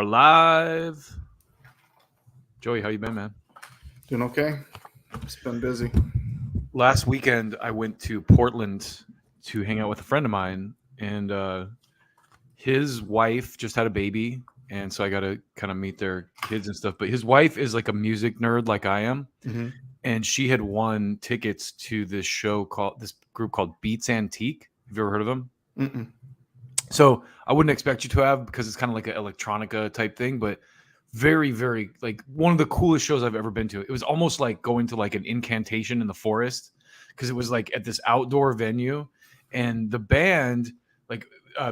live. Joey, how you been, man? Doing okay. It's been busy. Last weekend, I went to Portland to hang out with a friend of mine, and his wife just had a baby, and so I got to kind of meet their kids and stuff. But his wife is like a music nerd, like I am, and she had won tickets to this group called Beats Antique. Have you ever heard of them? Mm-mm. So I wouldn't expect you to have, because it's kind of like an electronica type thing, but very, very, like, one of the coolest shows I've ever been to. It was almost like going to like an incantation in the forest, because it was like at this outdoor venue, and the band, like,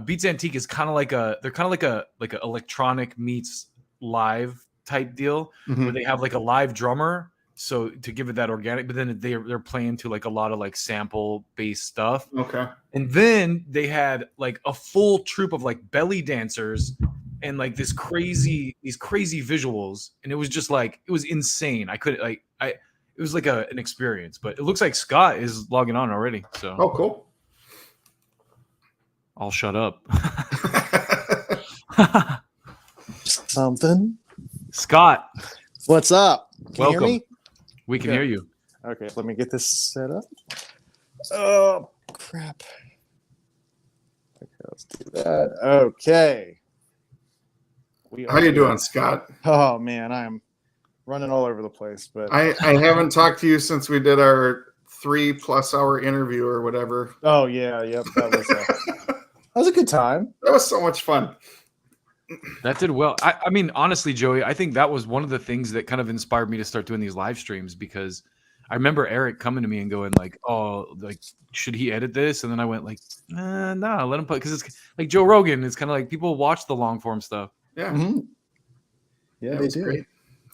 Beats Antique is kind of like they're kind of like a electronic meets live type deal, where they have like a live drummer, so to give it that organic, but then they're playing to like a lot of like sample based stuff. Okay. And then they had like a full troupe of like belly dancers and like these crazy visuals, and it was just like, it was insane. It was like an experience. But it looks like Scott is logging on already, so Oh, cool. I'll shut up. Something. Scott, What's up? Can welcome. you hear me? We can Good. hear you. Okay, let me get this set up. Oh, crap. Okay, let's do that. Okay. How you doing, Scott? Oh, man, I'm running all over the place. But I haven't talked to you since we did our 3+ hour interview or whatever. Oh, yeah, yep. That was a good time. That was so much fun. That did well. I mean, honestly, Joey, I think that was one of the things that kind of inspired me to start doing these live streams, because I remember Eric coming to me and going like, "Oh, like, should he edit this?" And then I went like, "No, let him put," because it's like Joe Rogan. It's kind of like people watch the long form stuff. Yeah. Mm-hmm. Yeah, they do. Great.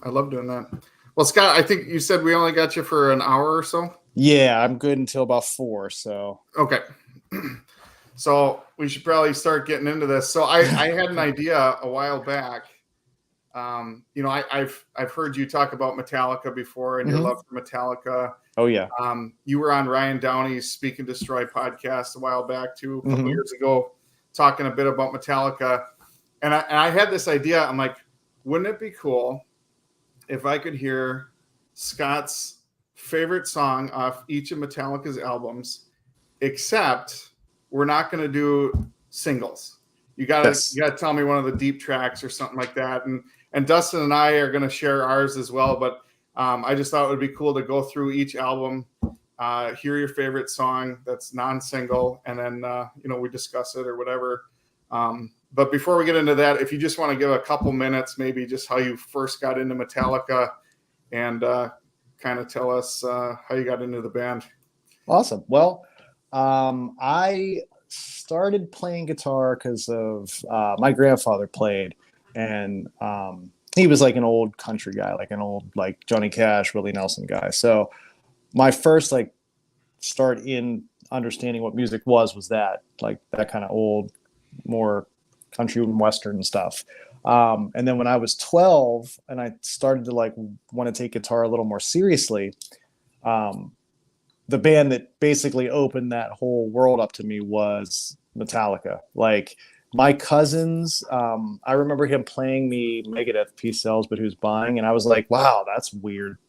I love doing that. Well, Scott, I think you said we only got you for an hour or so. Yeah, I'm good until about 4. So okay. So we should probably start getting into this. So I had an idea a while back. I've heard you talk about Metallica before and your love for Metallica. Oh yeah. You were on Ryan Downey's Speak and Destroy podcast a while back too, a couple years ago, talking a bit about Metallica. And I had this idea. I'm like, wouldn't it be cool if I could hear Scott's favorite song off each of Metallica's albums, except we're not going to do singles. You gotta tell me one of the deep tracks or something like that. And Dustin and I are going to share ours as well. But I just thought it would be cool to go through each album, hear your favorite song that's non-single, and then we discuss it or whatever. But before we get into that, if you just want to give a couple minutes, maybe just how you first got into Metallica, and kind of tell us how you got into the band. Awesome. Well, I started playing guitar because of my grandfather played, and he was like an old country guy, like an old like Johnny Cash, Willie Nelson guy. So my first like start in understanding what music was that like that kind of old, more country and western stuff. And then when I was 12 and I started to like want to take guitar a little more seriously, the band that basically opened that whole world up to me was Metallica. Like my cousins, I remember him playing me Megadeth Peace Sells, But Who's Buying? And I was like, wow, that's weird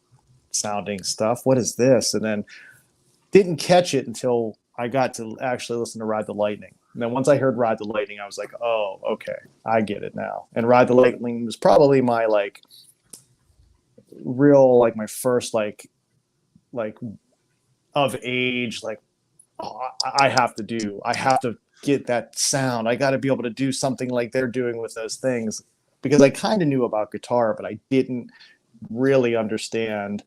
sounding stuff. What is this? And then didn't catch it until I got to actually listen to Ride the Lightning. And then once I heard Ride the Lightning, I was like, oh, okay, I get it now. And Ride the Lightning was probably my like real, like my first like of age, like, oh, I have to get that sound. I got to be able to do something like they're doing with those things, because I kind of knew about guitar, but I didn't really understand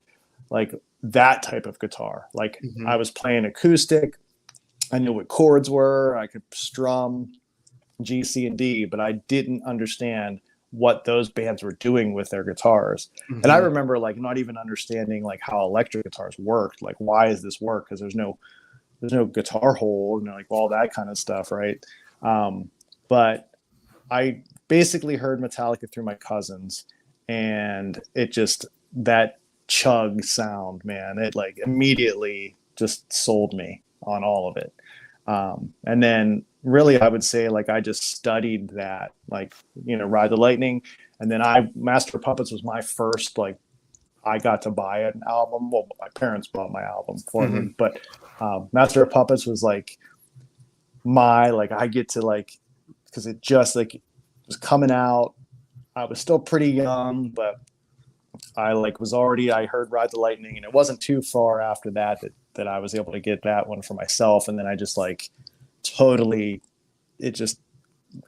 like that type of guitar. Like I was playing acoustic. I knew what chords were. I could strum G, C, and D, but I didn't understand what those bands were doing with their guitars. And I remember like not even understanding like how electric guitars worked. Like, why does this work? Because there's no guitar hole and like all that kind of stuff, right? But I basically heard Metallica through my cousins, and it just, that chug sound, man, it like immediately just sold me on all of it. And then really, I would say like I just studied that, like, Ride the Lightning. And then Master of Puppets was my first, like, I got to buy an album. Well, my parents bought my album for me, but Master of Puppets was like I get to like, because it just like was coming out. I was still pretty young, but I heard Ride the Lightning, and it wasn't too far after that I was able to get that one for myself. And then I just like totally, it just,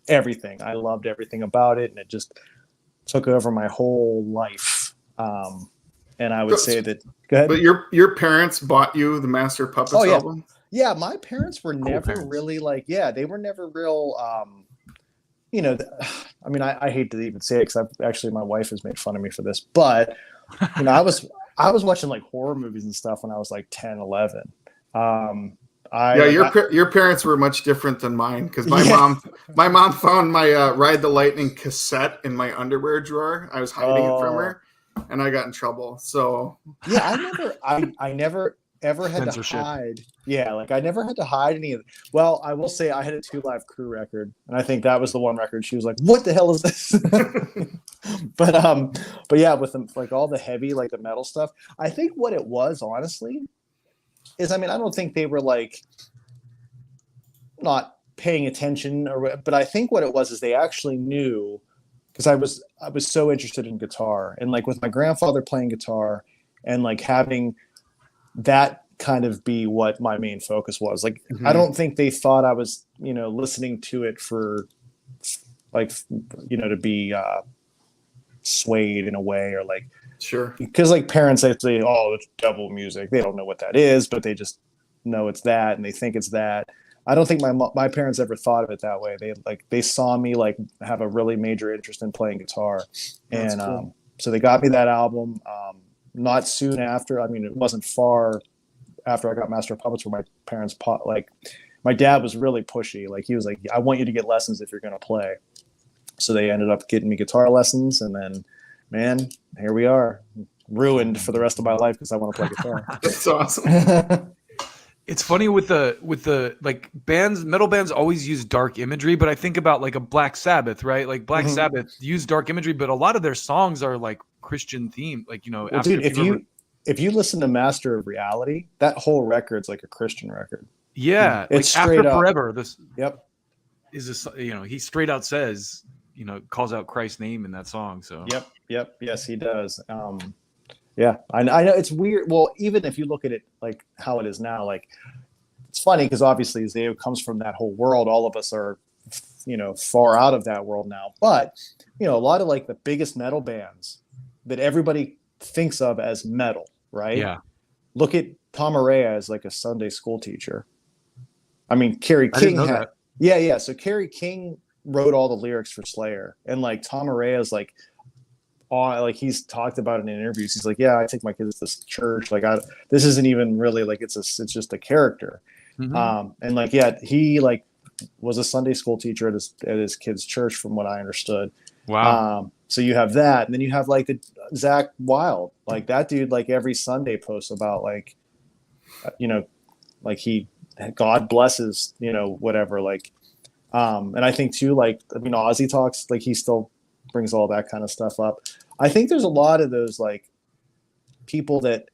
everything. I loved everything about it, and it just took over my whole life. And I would say that, go ahead. But your parents bought you the Master of Puppets album? Yeah, my parents were never really like, they were never real, I mean, I hate to even say it because actually my wife has made fun of me for this, but I was watching like horror movies and stuff when I was like 10, 11. Your parents were much different than mine, because my mom found my Ride the Lightning cassette in my underwear drawer. I was hiding it from her, and I got in trouble. So yeah, I never ever had to hide. Yeah, like I never had to hide any of it. Well, I will say I had a 2 Live Crew record, and I think that was the one record she was like, "What the hell is this?" but yeah, with like all the heavy, like the metal stuff, I think what it was honestly is, I mean, I don't think they were like not paying attention, but I think what it was is they actually knew, because I was so interested in guitar, and like with my grandfather playing guitar and like having that kind of be what my main focus was. Like, I don't think they thought I was, listening to it for like, to be swayed in a way, or like, sure. Because like parents, they say, oh, it's devil music. They don't know what that is, but they just know it's that, and they think it's that. I don't think my parents ever thought of it that way. They saw me like have a really major interest in playing guitar. That's and cool. So they got me that album. Not soon after. I mean, it wasn't far after I got Master of Puppets where my parents my dad was really pushy. Like he was like, I want you to get lessons if you're going to play. So they ended up getting me guitar lessons, and then, man, here we are, ruined for the rest of my life because I want to play guitar. That's awesome. It's funny with the like bands, metal bands always use dark imagery, but I think about like a Black Sabbath, right? Like Black Sabbath use dark imagery, but a lot of their songs are like Christian themed. Like, well, dude, if you listen to Master of Reality, that whole record's like a Christian record. Yeah, it's like straight After up. Forever. This is this, he straight out says, calls out Christ's name in that song. So yep, yes, he does. Yeah, I know it's weird. Well, even if you look at it like how it is now, like it's funny because obviously Zao comes from that whole world. All of us are, far out of that world now. But a lot of like the biggest metal bands that everybody thinks of as metal, right? Yeah. Look at Tom Araya as like a Sunday school teacher. I mean, Kerry King had, yeah. So Kerry King wrote all the lyrics for Slayer, and like Tom Araya is like. Like he's talked about it in interviews. He's like, yeah, I take my kids to this church. Like, this isn't even really like it's just a character. And like, yeah, he like was a Sunday school teacher at his kid's church, from what I understood. Wow. So you have that, and then you have like the Zach Wilde, like that dude, like every Sunday posts about like, like God blesses, whatever. Like, and I think too, like, I mean, Ozzy talks, like he still brings all that kind of stuff up. I think there's a lot of those like people that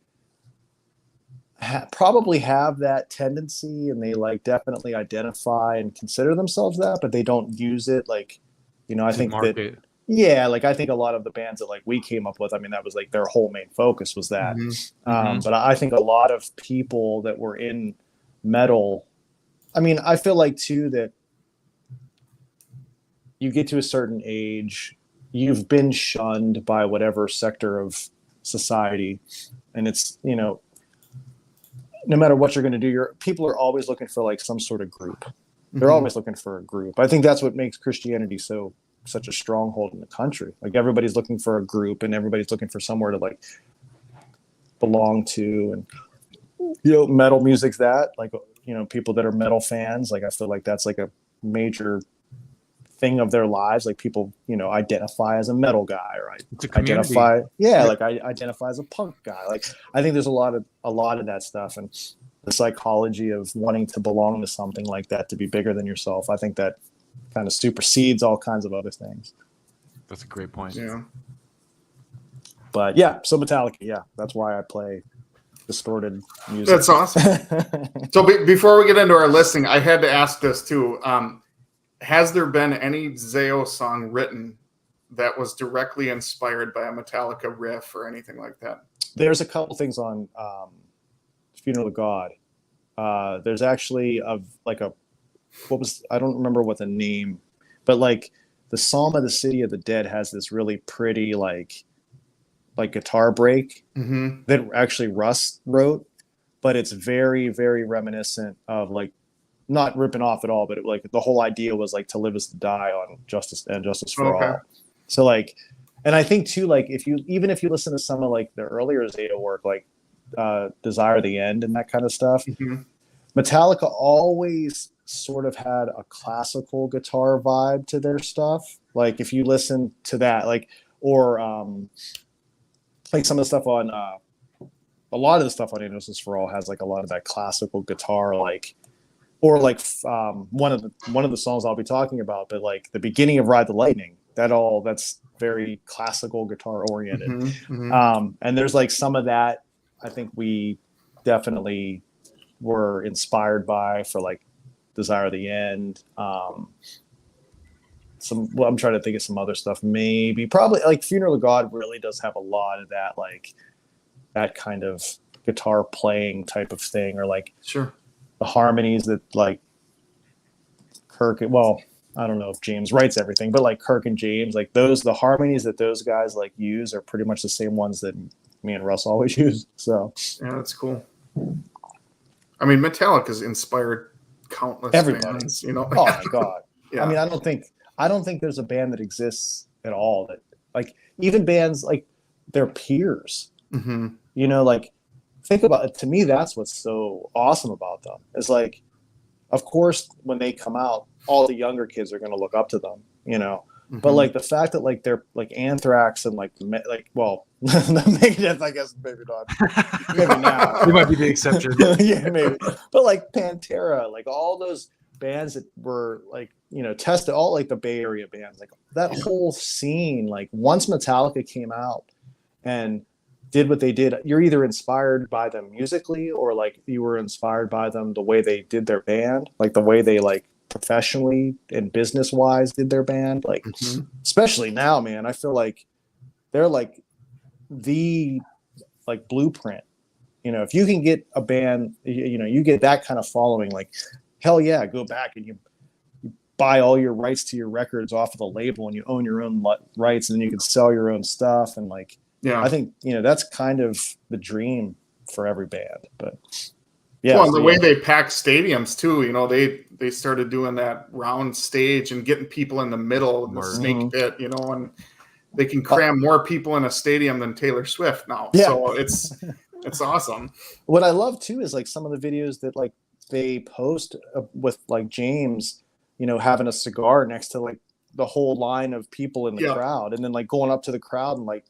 probably have that tendency, and they like definitely identify and consider themselves that, but they don't use it. Like, I think that, yeah, like I think a lot of the bands that like we came up with, I mean, that was like their whole main focus was that. But I think a lot of people that were in metal, I mean, I feel like too that you get to a certain age, you've been shunned by whatever sector of society, and it's, no matter what you're going to do, people are always looking for like some sort of group. They're always looking for a group. I think that's what makes Christianity such a stronghold in the country. Like everybody's looking for a group, and everybody's looking for somewhere to like belong to. And metal music's that, like, people that are metal fans, like I feel like that's like a major thing of their lives. Like people, identify as a metal guy, or I identify as a punk guy. Like I think there's a lot of that stuff. And the psychology of wanting to belong to something like that, to be bigger than yourself. I think that kind of supersedes all kinds of other things. That's a great point. Yeah. But yeah, so Metallica, yeah, that's why I play distorted music. That's awesome. So before we get into our listing, I had to ask this too. Has there been any Zao song written that was directly inspired by a Metallica riff or anything like that? There's a couple things on Funeral of God. There's actually I don't remember what the name, but like the Psalm of the City of the Dead has this really pretty like guitar break that actually Russ wrote, but it's very, very reminiscent of like, not ripping off at all, but like the whole idea was like to live is to die on Justice for All. So like, and I think too, like if you listen to some of like the earlier Zao work, like Desire the End and that kind of stuff, Metallica always sort of had a classical guitar vibe to their stuff. Like if you listen to that, like, or like some of the stuff on a lot of the stuff on Justice for All has like a lot of that classical guitar, like, or like one of the songs I'll be talking about, but like the beginning of Ride the Lightning, that's very classical guitar oriented. And there's like some of that I think we definitely were inspired by for like Desire the End. I'm trying to think of some other stuff. Probably like Funeral of God really does have a lot of that, like that kind of guitar playing type of thing, or like the harmonies that like Kirk. Well, I don't know if James writes everything, but like Kirk and James, like the harmonies that those guys like use are pretty much the same ones that me and Russ always use. So yeah, that's cool. I mean, Metallica's inspired countless bands, you know. Oh my god. Yeah. I mean, I don't think there's a band that exists at all that, like, even bands like their peers. You know, like, think about it. To me, that's what's so awesome about them. Is like, of course, when they come out, all the younger kids are going to look up to them, you know. But like the fact that like they're like Anthrax and like well, Megadeth, I guess maybe not, maybe now It might be the exception. yeah, maybe. But like Pantera, like all those bands that were like, you know, tested, all like the Bay Area bands, like that whole scene. Like once Metallica came out and did what they did, you're either inspired by them musically or like you were inspired by them the way they did their band, like the way they like professionally and business wise did their band. Like especially now, man, I feel like they're like the like blueprint. You know, if you can get a band, you know, you get that kind of following, like hell yeah, go back and you buy all your rights to your records off of the label and you own your own rights, and then you can sell your own stuff. And like, yeah, I think, you know, that's kind of the dream for every band. But yeah, well, and the way they pack stadiums too, you know, they started doing that round stage and getting people in the middle of the snake pit, you know, and they can cram more people in a stadium than Taylor Swift now. Yeah. So it's awesome. What I love too is like some of the videos that like they post with like James, you know, having a cigar next to like the whole line of people in the crowd, and then like going up to the crowd and like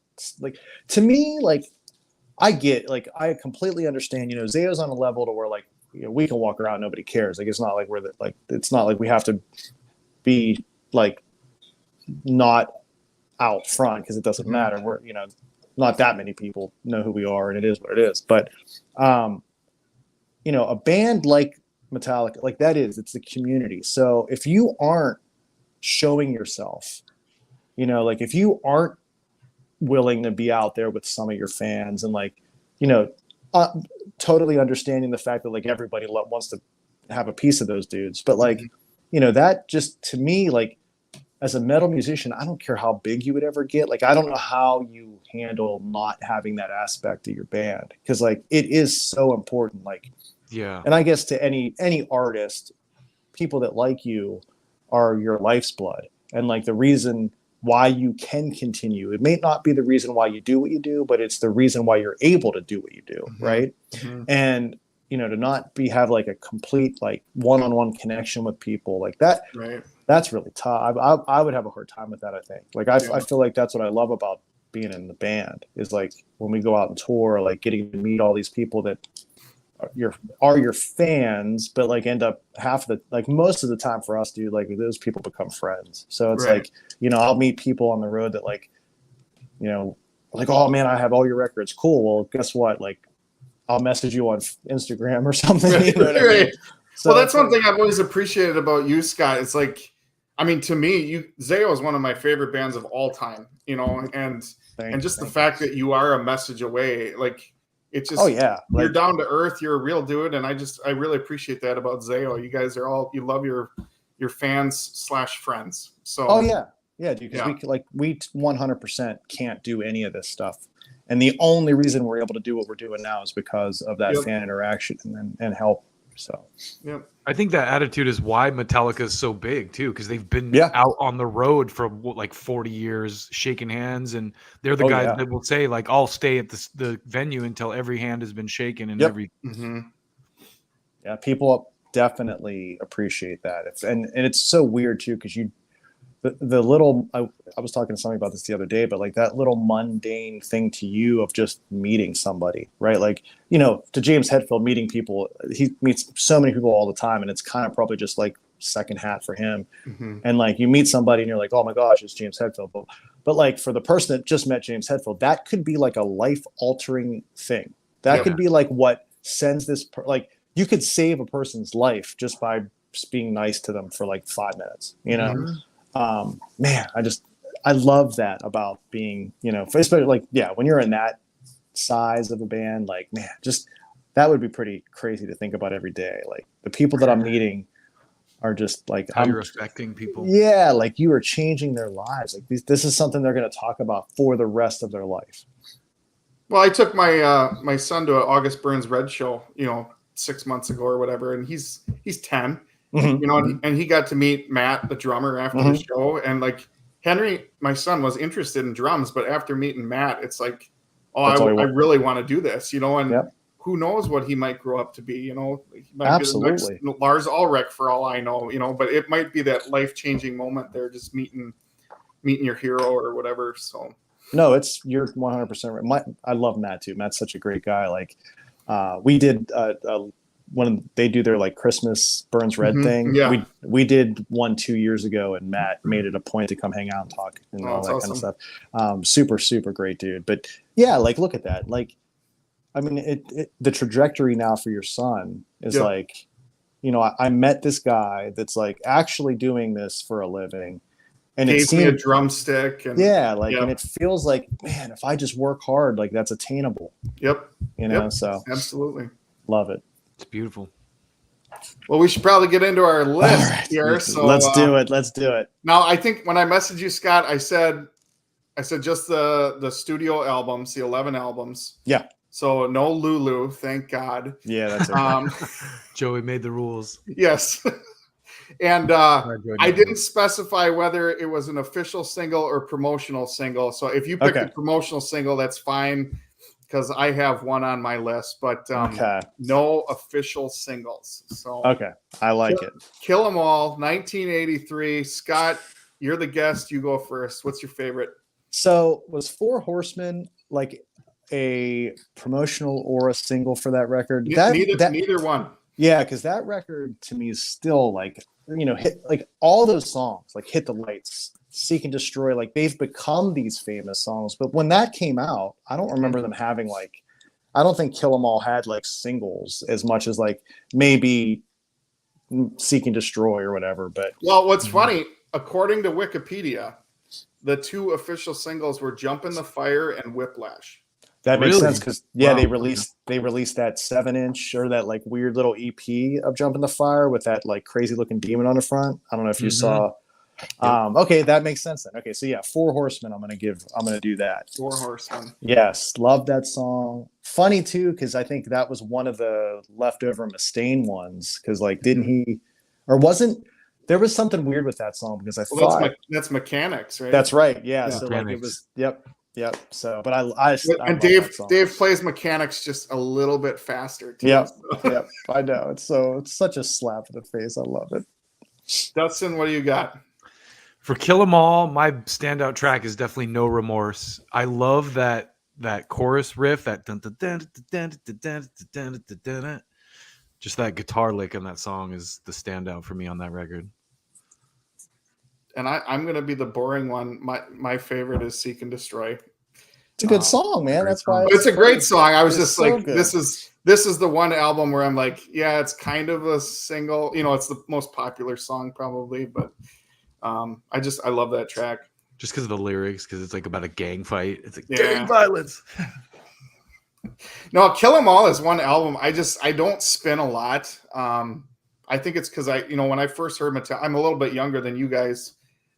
to me, like I completely understand, you know, Zao's on a level to where like, you know, we can walk around, nobody cares. Like it's not like it's not like we have to be like not out front because it doesn't matter. We're, you know, not that many people know who we are, and it is what it is. But you know, a band like Metallica, like it's the community. So if you aren't showing yourself, you know, like if you aren't willing to be out there with some of your fans and like, you know, totally understanding the fact that like everybody wants to have a piece of those dudes, but like, you know, that just, to me, like as a metal musician, I don't care how big you would ever get. Like, I don't know how you handle not having that aspect of your band, because like it is so important. Like, yeah. And I guess to any artist, people that like you are your life's blood. And like the reason why you can continue, it may not be the reason why you do what you do, but it's the reason why you're able to do what you do. Right. And, you know, to not have like a complete, like one-on-one connection with people like that. Right. That's really tough. I would have a hard time with that. I think like, I feel like that's what I love about being in the band is like when we go out and tour, like getting to meet all these people that, your fans, but like end up most of the time for us, dude, like those people become friends. So it's Right. like, I'll meet people on the road that like, like, oh man, I have all your records. Cool. Well, guess what? Like, I'll message you on Instagram or something. Right, You know what I mean? right. So Well, that's one like, thing I've always appreciated about you, Scott. It's like, I mean, to me, Zao is one of my favorite bands of all time, and just the fact that you are a message away, like it just, oh yeah, you're like, down to earth, you're a real dude, and I really appreciate that about Zao. You guys are you love your fans / friends. So oh yeah, dude, because we 100% can't do any of this stuff, and the only reason we're able to do what we're doing now is because of that fan interaction and help. So I think that attitude is why Metallica is so big too, because they've been out on the road for like 40 years, shaking hands, and they're the guys that will say like, "I'll stay at the venue until every hand has been shaken and every." Mm-hmm. Yeah, people definitely appreciate that. And it's so weird too, because the little I was talking to somebody about this the other day, but like that little mundane thing to you of just meeting somebody, right? Like, to James Hetfield, meeting people, he meets so many people all the time, and it's kind of probably just like second hat for him. Mm-hmm. And like you meet somebody and you're like, oh my gosh, it's James Hetfield. But like for the person that just met James Hetfield, that could be like a life altering thing. That could be like what sends this like you could save a person's life just by just being nice to them for like 5 minutes, Mm-hmm. Man, I love that about being, especially like, when you're in that size of a band, like, man, just that would be pretty crazy to think about every day. Like the people that I'm meeting are just like, how you're affecting people. Yeah. Like you are changing their lives. Like this is something they're going to talk about for the rest of their life. Well, I took my son to an August Burns Red show, 6 months ago or whatever, and he's 10. Mm-hmm. And he got to meet Matt, the drummer, after the show. And like Henry, my son, was interested in drums, but after meeting Matt, it's like, I really want to do this, and who knows what he might grow up to be, he might Absolutely. be the next Lars Ulrich for all I know, but it might be that life-changing moment there, just meeting your hero or whatever. So no, you're 100% right. I love Matt too. Matt's such a great guy. Like we did when they do their like Christmas Burns Red thing, we did one 2 years ago, and Matt made it a point to come hang out and talk and all that awesome. Kind of stuff. Super, super great dude. But yeah, like look at that. Like, I mean, the trajectory now for your son is like, I met this guy that's like actually doing this for a living, and gave me a drumstick, and and it feels like, man, if I just work hard, like that's attainable. So absolutely love it. It's beautiful. Well, we should probably get into our list here. So let's do it. Let's do it. Now, I think when I messaged you, Scott, I said just the studio albums, the 11 albums. Yeah. So no Lulu, thank God. Yeah, that's okay. Joey made the rules. Yes. And I didn't specify whether it was an official single or promotional single. So if you picked a promotional single, that's fine, because I have one on my list, but no official singles. So I like it. Kill 'Em All, 1983. Scott, you're the guest. You go first. What's your favorite? So was Four Horsemen like a promotional or a single for that record? Neither one. Yeah, because that record to me is still like, hit like all those songs, like Hit the Lights, Seek and Destroy, like they've become these famous songs. But when that came out, I don't remember them having like, I don't think Kill 'Em All had like singles as much as like maybe Seek and Destroy or whatever. But what's funny, according to Wikipedia, the two official singles were Jump in the Fire and Whiplash. That makes sense because they released that 7-inch or that like weird little EP of Jump in the Fire with that like crazy looking demon on the front. I don't know if you saw. Okay, that makes sense then. Okay, so yeah, Four Horsemen. I'm gonna do that. Four Horsemen. Yes, love that song. Funny too, because I think that was one of the leftover Mustaine ones. Because like, didn't he, or wasn't there was something weird with that song? Because I thought that's Mechanics, right? That's right. Yeah. So like it was. Yep. So, but I Dave plays Mechanics just a little bit faster too. Yep. I know. It's such a slap in the face. I love it. Dustin, what do you got? For Kill 'Em All, my standout track is definitely No Remorse. I love that that chorus riff, that dun, dun, dun, dun, dun, dun, dun, dun, dun, dun, dun, just that guitar lick in that song is the standout for me on that record. And I'm going to be the boring one. My favorite is Seek and Destroy. It's a good song, man. That's why it's a great song. I was just so like, good. this is the one album where I'm like, yeah, it's kind of a single. You know, it's the most popular song probably, but I love that track. Just because of the lyrics, because it's like about a gang fight. It's like gang violence. No, Kill 'Em All is one album. I don't spin a lot. I think it's because when I first heard Metallica, I'm a little bit younger than you guys.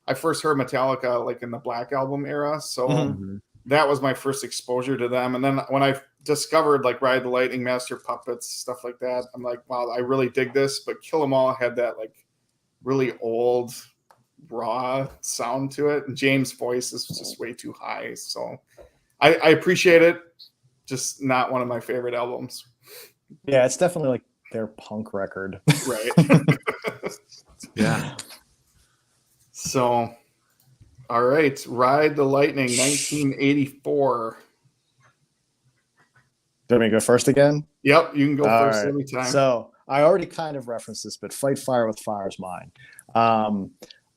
I first heard Metallica like in the Black Album era, so that was my first exposure to them. And then when I discovered like Ride the Lightning, Master Puppets, stuff like that, I'm like, wow, I really dig this. But Kill 'Em All had that like really old, raw sound to it, and James' voice is just way too high. So I appreciate it, just not one of my favorite albums. Yeah, it's definitely like their punk record, right? Yeah. So, all right, Ride the Lightning, 1984. Do you want me to go first again? Yep, you can go all first right. every time. So I already kind of referenced this, but Fight Fire with Fire is mine.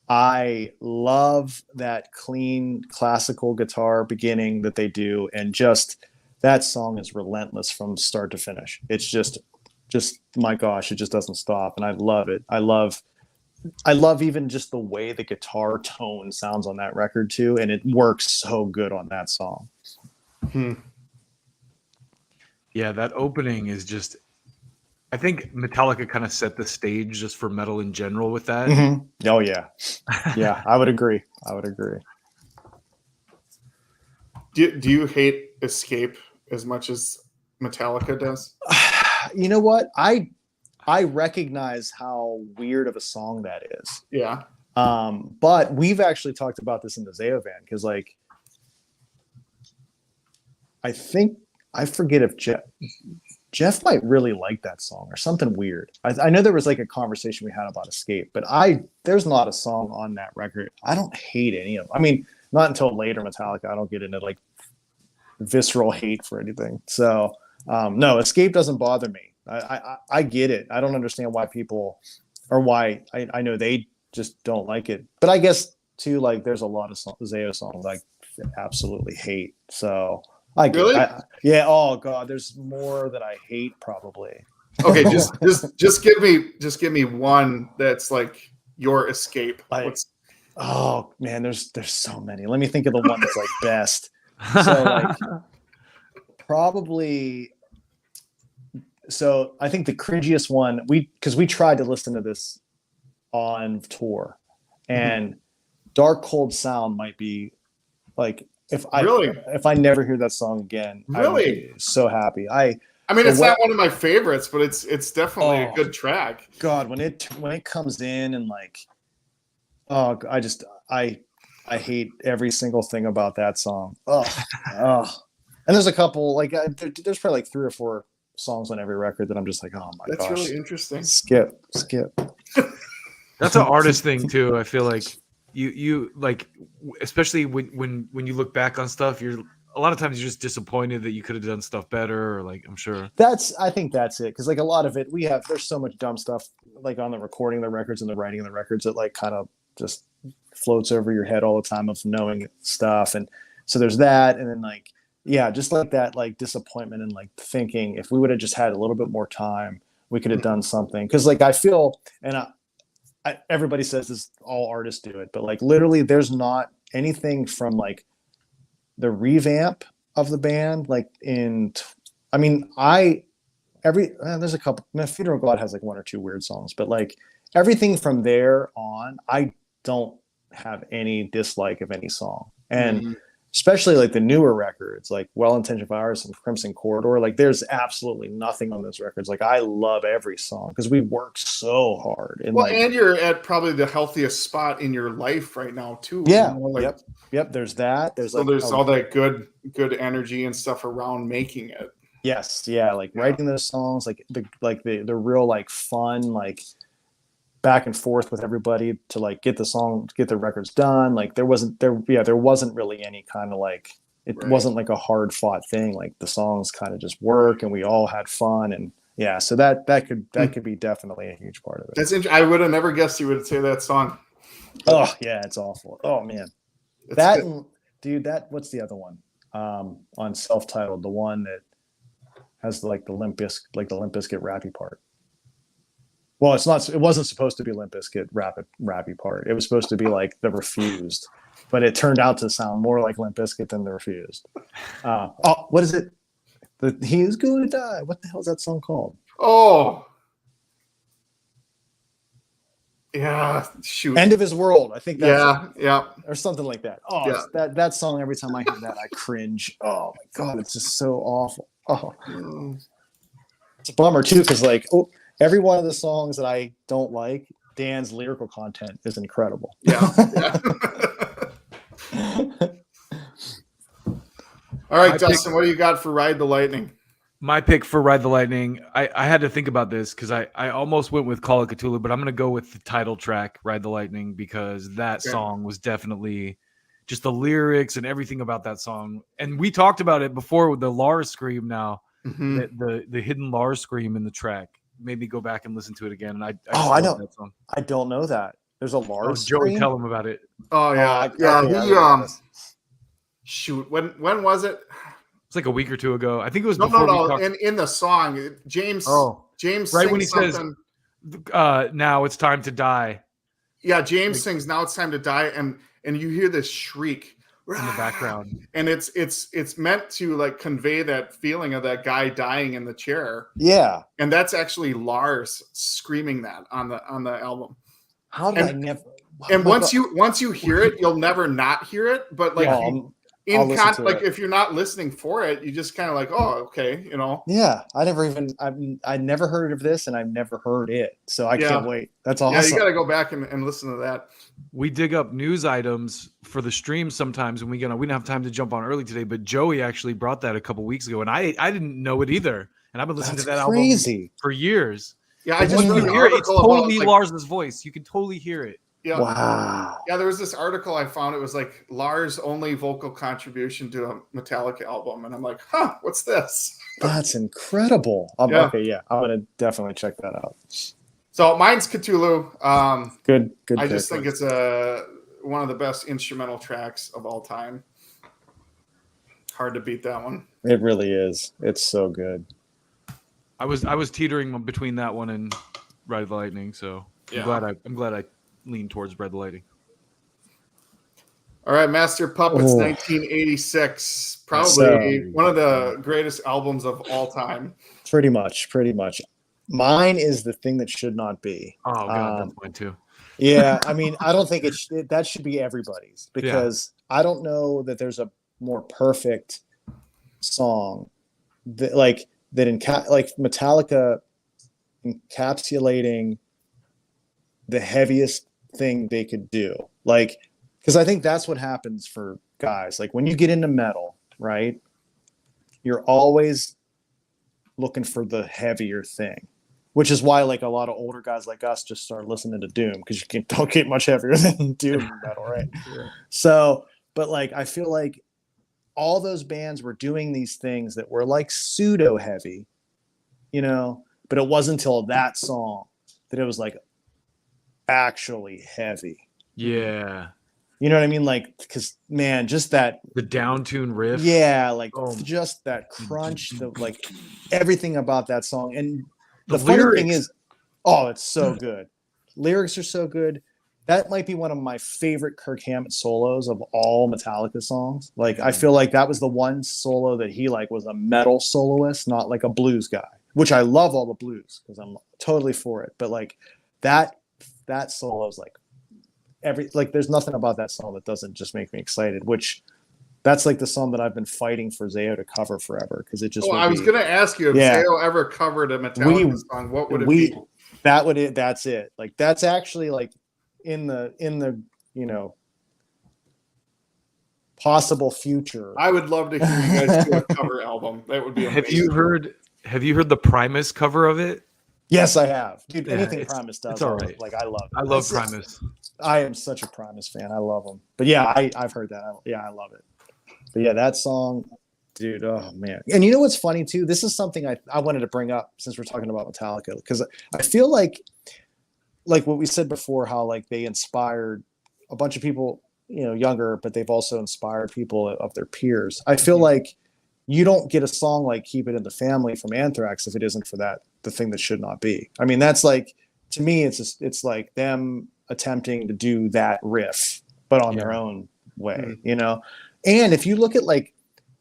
I love that clean classical guitar beginning that they do, and just that song is relentless from start to finish. It's just my gosh, it just doesn't stop, and I love it. I love even just the way the guitar tone sounds on that record too, and it works so good on that song. Yeah, that opening is just, I think Metallica kind of set the stage just for metal in general with that. Mm-hmm. Oh yeah. Yeah, I would agree. Do you hate Escape as much as Metallica does? You know what? I recognize how weird of a song that is. Yeah. But we've actually talked about this in the Zao van, because like I forget if Jeff might really like that song or something weird. I know there was like a conversation we had about Escape, but there's not a song on that record. I don't hate any of them. I mean, not until later Metallica. I don't get into like visceral hate for anything. So no, Escape doesn't bother me. I get it. I don't understand why people, or why I know they just don't like it. But I guess too, like there's a lot of Zao songs I absolutely hate. So I get really? Yeah. Oh God, there's more that I hate probably. Okay, just give me one that's like your Escape. Oh man, there's so many. Let me think of the one that's like best. So like probably. So I think the cringiest one, because we tried to listen to this on tour, and Dark Cold Sound might be like, if I never hear that song again, I would be so happy. I mean, it's not one of my favorites, but it's definitely a good track. God, when it comes in and like, I hate every single thing about that song. And there's a couple like there's probably like 3 or 4 songs on every record that I'm just like, oh my gosh. That's really interesting. Skip. That's an artist thing too. I feel like you like, especially when you look back on stuff, a lot of times you're just disappointed that you could have done stuff better, or like, I'm sure I think that's it, because like a lot of it there's so much dumb stuff like on the recording of the records and the writing of the records that like kind of just floats over your head all the time of knowing stuff. And so there's that, and then like, yeah, just like that, like disappointment and like thinking if we would have just had a little bit more time, we could have done something. Because like I feel, and everybody says this, all artists do it, but like literally, there's not anything from like the revamp of the band, like there's a couple. Funeral God has like 1 or 2 weird songs, but like everything from there on, I don't have any dislike of any song, and especially like the newer records, like Well-Intentioned Virus and Crimson Corridor, like there's absolutely nothing on those records. Like I love every song because we work so hard. And and you're at probably the healthiest spot in your life right now too. Yeah. Yep. There's that. There's all that good energy and stuff around making it. Yes. Yeah. Like writing those songs, like the real like fun, like back and forth with everybody to like get the records done. Like there wasn't really any kind of like it Right. wasn't like a hard fought thing. Like the songs kind of just work, and we all had fun, and yeah. So that could be definitely a huge part of it. That's I would have never guessed you would say that song. Oh yeah, it's awful. Oh man, It's that good. and, dude. What's the other one? On self-titled, the one that has like the Limp Bizkit rappy part. Well, it's not. It wasn't supposed to be Limp Bizkit rappy part. It was supposed to be like the Refused, but it turned out to sound more like Limp Bizkit than the Refused. What is it? He's going to die. What the hell is that song called? Oh. Yeah, shoot. End of His World. I think that's yeah. or something like that. Oh, Yeah. that song. Every time I hear that, I cringe. Oh my god, it's just so awful. Oh, it's a bummer too, because like every one of the songs that I don't like, Dan's lyrical content is incredible. Yeah. All right, Dustin, what do you got for Ride the Lightning? My pick for Ride the Lightning, I had to think about this because I almost went with Call of Cthulhu, but I'm going to go with the title track, Ride the Lightning, because that song was definitely just the lyrics and everything about that song. And we talked about it before with the Lars scream now, the hidden Lars scream in the track. Made me go back and listen to it again. And I know that song. I don't know that. There's a Lars Joey, scream? tell him about it. Oh, yeah. Yeah. Shoot, when was it? It's like a week or two ago. I think it was No. talked... In the song, James right when he something. says, now it's time to die. Yeah, James sings "Now It's Time to Die," and you hear this shriek in the background, and it's meant to like convey that feeling of that guy dying in the chair. Yeah, and that's actually Lars screaming that on the album. How did I never? And once you hear it, you'll never not hear it. But like if you're not listening for it, you just kind of like, oh, okay, you know. Yeah, I never heard of this, and I've never heard it, so I can't wait. That's awesome. Yeah, you got to go back and listen to that. We dig up news items for the stream sometimes, and we didn't have time to jump on early today, but Joey actually brought that a couple weeks ago, and I didn't know it either, and I've been listening to that album for years. Yeah, I just read an hear it. It's article totally about, Lars's voice. You can totally hear it. Yeah. Wow. Yeah, there was this article I found. It was like Lars' only vocal contribution to a Metallica album, and I'm like, huh, what's this? That's incredible. Okay, yeah, I'm gonna definitely check that out. So mine's Cthulhu. Good. I just think it's one of the best instrumental tracks of all time. Hard to beat that one. It really is. It's so good. I was teetering between that one and Ride the Lightning, so I'm glad I lean towards Ride the Lightning. All right, Master Puppets, 1986, probably one of the greatest albums of all time. Pretty much. Mine is The Thing That Should Not Be. Oh God, that's mine too. Yeah, I mean, I don't think that should be everybody's, because I don't know that there's a more perfect song that Metallica encapsulating the heaviest thing they could do. Like, because I think that's what happens for guys. Like when you get into metal, right? You're always looking for the heavier thing, which is why like a lot of older guys like us just start listening to Doom, because you don't get much heavier than Doom metal, right? Yeah. So, but like I feel like all those bands were doing these things that were like pseudo heavy, you know, but it wasn't until that song that it was like actually heavy. Yeah. You know what I mean? Like, because man, just the downtune riff. Yeah, like just that crunch, like everything about that song. And the funny thing is, it's so good. Lyrics are so good. That might be one of my favorite Kirk Hammett solos of all Metallica songs. Like, I feel like that was the one solo that he like was a metal soloist, not like a blues guy, which I love all the blues because I'm totally for it. But like that solo is like there's nothing about that song that doesn't just make me excited, which that's like the song that I've been fighting for Zao to cover forever, because it just I was going to ask you if Zao ever covered a Metallica song, what would it be? That's it. Like that's actually like in the you know possible future. I would love to hear you guys do a cover album. That would be amazing. Have you heard the Primus cover of it? Yes, I have. Dude, anything Primus does, it's all right. Like I love it. I love Primus. I am such a Primus fan. I love them. But yeah, I've heard that. Yeah, I love it. But yeah, that song, dude, oh man. And you know what's funny too? This is something I wanted to bring up since we're talking about Metallica, because I feel like what we said before, how like they inspired a bunch of people, younger, but they've also inspired people of their peers. I feel like you don't get a song like Keep It in the Family from Anthrax if it isn't for the thing that should not be. I mean, that's like, to me, it's like them attempting to do that riff, but on their own way, And if you look at like,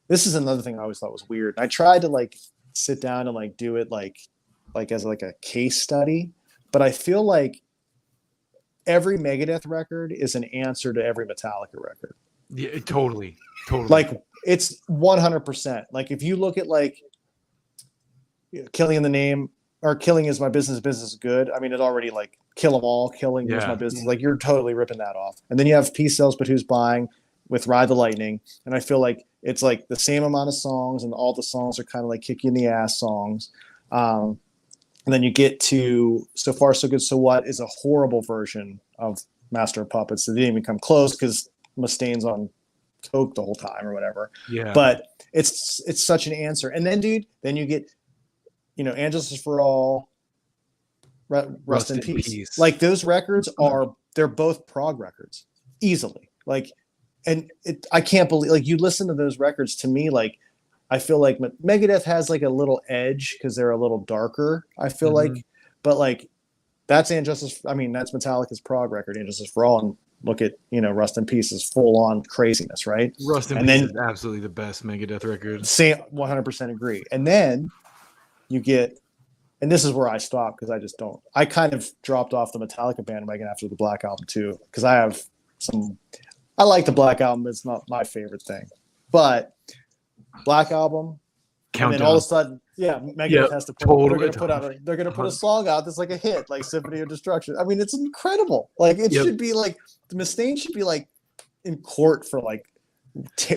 this is another thing I always thought was weird. I tried to like sit down and like do it like as like a case study, but I feel like every Megadeth record is an answer to every Metallica record. Yeah, totally. Like it's 100%. Like if you look at like Killing in the Name or Killing Is My Business, Business is Good. I mean, it already like Kill 'Em All, Killing Is My Business. Like you're totally ripping that off. And then you have Peace Sells, But Who's Buying with Ride the Lightning. And I feel like it's like the same amount of songs, and all the songs are kind of like kick you in the ass songs. And then you get to So Far, So Good, So What is a horrible version of Master of Puppets. It didn't even come close because Mustaine's on coke the whole time or whatever. Yeah. But it's such an answer. And then, dude, then you get, And Justice for All, Rust in Peace. Like those records they're both prog records easily. Like, and I can't believe, like, you listen to those records, to me, like, I feel like Megadeth has like a little edge because they're a little darker, I feel like, but like that's Metallica's prog record, And Justice for All, and look at, Rust in Peace is full on craziness, right? Rust in Peace is absolutely the best Megadeth record. Same, 100% agree. And then you get, and this is where I stop because I kind of dropped off the Metallica bandwagon after the Black Album too, because I like the Black Album, but it's not my favorite thing. But Black Album, Countdown. And then all of a sudden, Megadeth has to they're gonna put a song out that's like a hit, like Symphony of Destruction. I mean, it's incredible. Like it should be like Mustaine should be like in court for like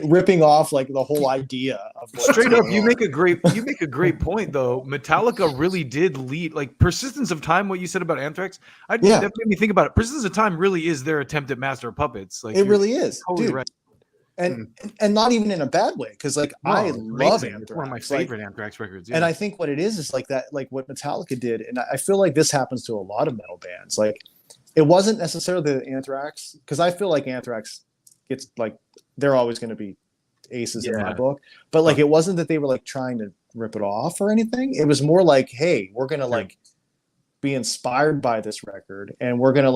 ripping off like the whole idea of straight up. You make a great point though. Metallica really did lead, like Persistence of Time. What you said about Anthrax, that made me think about it. Persistence of Time really is their attempt at Master of Puppets. Like it really is, totally dude. Right. And not even in a bad way, because like I love Anthrax. It's one of my favorite Anthrax records. Yeah. And I think what it is like that, like what Metallica did, and I feel like this happens to a lot of metal bands. Like it wasn't necessarily the Anthrax, because I feel like Anthrax gets like they're always going to be aces in my book, but like it wasn't that they were like trying to rip it off or anything. It was more like, hey, we're gonna like be inspired by this record, and we're gonna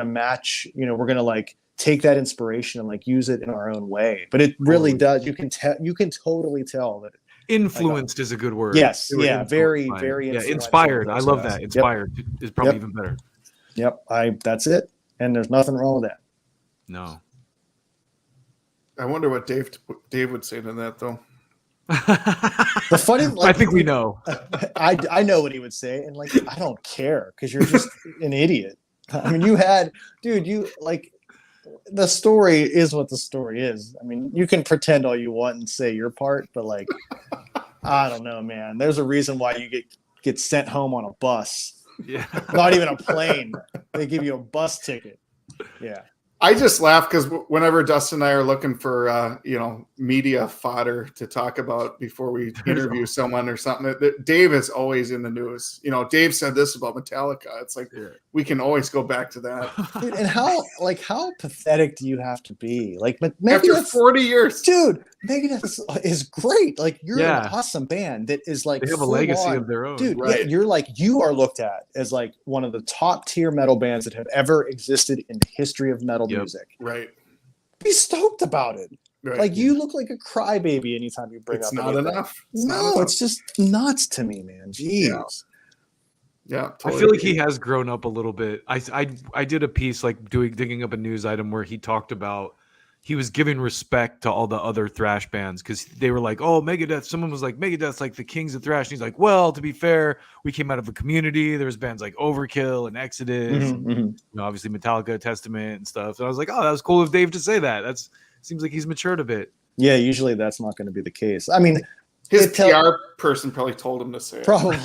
match, we're gonna like take that inspiration and like use it in our own way. But it really does. You can totally tell that influenced is a good word. Yes, very inspired. I love that. Inspired is probably even better. Yep, that's it, and there's nothing wrong with that. No. I wonder what Dave would say to that, though. The funny, like, I think we know. I know what he would say, and like I don't care because you're just an idiot. I mean, you like the story is what the story is. I mean, you can pretend all you want and say your part, but like I don't know, man. There's a reason why you get sent home on a bus. Yeah, not even a plane. They give you a bus ticket. Yeah. I just laugh because whenever Dustin and I are looking for, media fodder to talk about before we interview someone or something, Dave is always in the news. Dave said this about Metallica. It's like we can always go back to that. Dude, and how pathetic do you have to be? Like after 40 years, dude, Megadeth is great. Like you're an awesome band that is like they have a legacy of their own, dude. Right. Yeah, you're like you are looked at as like one of the top tier metal bands that have ever existed in the history of metal music. Right. Be stoked about it. Right. Like you look like a crybaby anytime you bring it's up not anything. enough. It's just nuts to me, man. Jeez. Yeah, totally. I feel like he has grown up a little bit. I did a piece like digging up a news item where he talked about he was giving respect to all the other thrash bands because they were like, oh, Megadeth. Someone was like, Megadeth's like the kings of thrash. And he's like, well, to be fair, we came out of a community. There was bands like Overkill and Exodus, and, obviously Metallica, Testament, and stuff. And I was like, oh, that was cool of Dave to say that. Seems like he's matured a bit. Yeah, usually that's not going to be the case. I mean, his PR person probably told him to say it. Probably.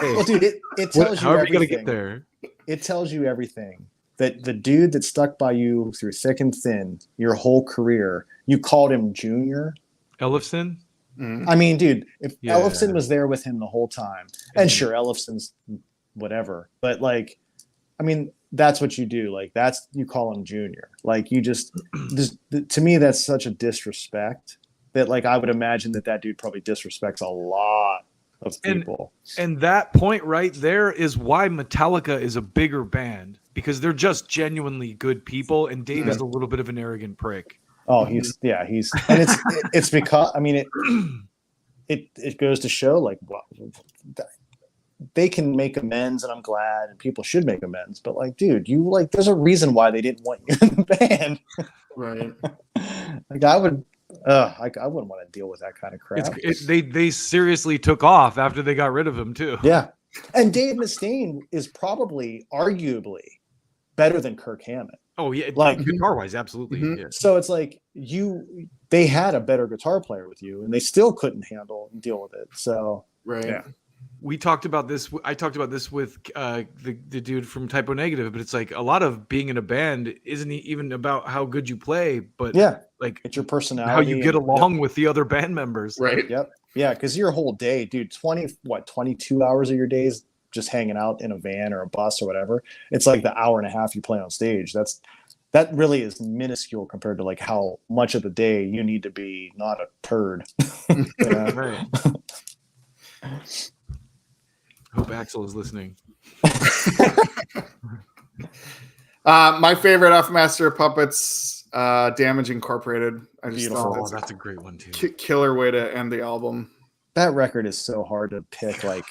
Well, dude, it tells you everything. You got to get there. It tells you everything that the dude that stuck by you through thick and thin your whole career, you called him Junior. Ellefson. I mean, dude, if Yeah. Ellefson was there with him the whole time, and sure, Ellefson's whatever, but like, I mean, that's what you do. Like, that's, you call him Junior. Like, you just to me, that's such a disrespect that, like, I would imagine that dude probably disrespects a lot of people. And that point right there is why Metallica is a bigger band, because they're just genuinely good people, and Dave is a little bit of an arrogant prick. Oh, he's and it's because, I mean, it goes to show, like, well, they can make amends, and I'm glad, and people should make amends, but like, dude, you, like, there's a reason why they didn't want you in the band. Right. Like, I wouldn't want to deal with that kind of crap. They seriously took off after they got rid of him too. Yeah. And Dave Mustaine is probably arguably better than Kirk Hammett. Oh yeah, like guitar wise, absolutely. Yeah. So it's like they had a better guitar player with you, and they still couldn't deal with it. So right. Yeah. We talked about this. I talked about this with the dude from Typo Negative, but it's like a lot of being in a band isn't even about how good you play, but like it's your personality, how you get along with the other band members. Right. Yep. Yeah, because your whole day, dude, 22 hours of your days just hanging out in a van or a bus or whatever. It's like the hour and a half you play on stage. That really is minuscule compared to like how much of the day you need to be not a turd. Right. Hope Axel is listening. My favorite off Master of Puppets, Damage Incorporated. I just Beautiful. That's a great one too. Killer way to end the album. That record is so hard to pick. Like,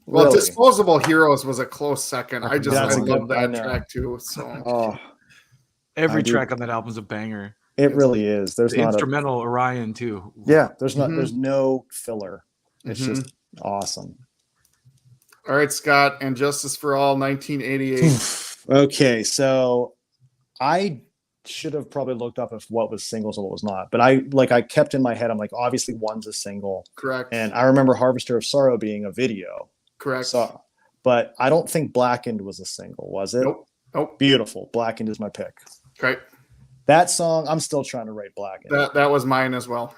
well, really. Disposable Heroes was a close second. I love that I track too. So every track on that album is a banger. It really is. There's the not instrumental Orion too. Yeah, there's no filler. It's just awesome. All right, Scott, and Justice for All, 1988. Okay, so I should have probably looked up what was singles and what was not, but I kept in my head, I'm like, obviously one's a single. Correct. And I remember Harvester of Sorrow being a video. Correct. So, but I don't think Blackened was a single, was it? Nope. Beautiful. Blackened is my pick. Okay. That song, I'm still trying to rate Blackened. That was mine as well.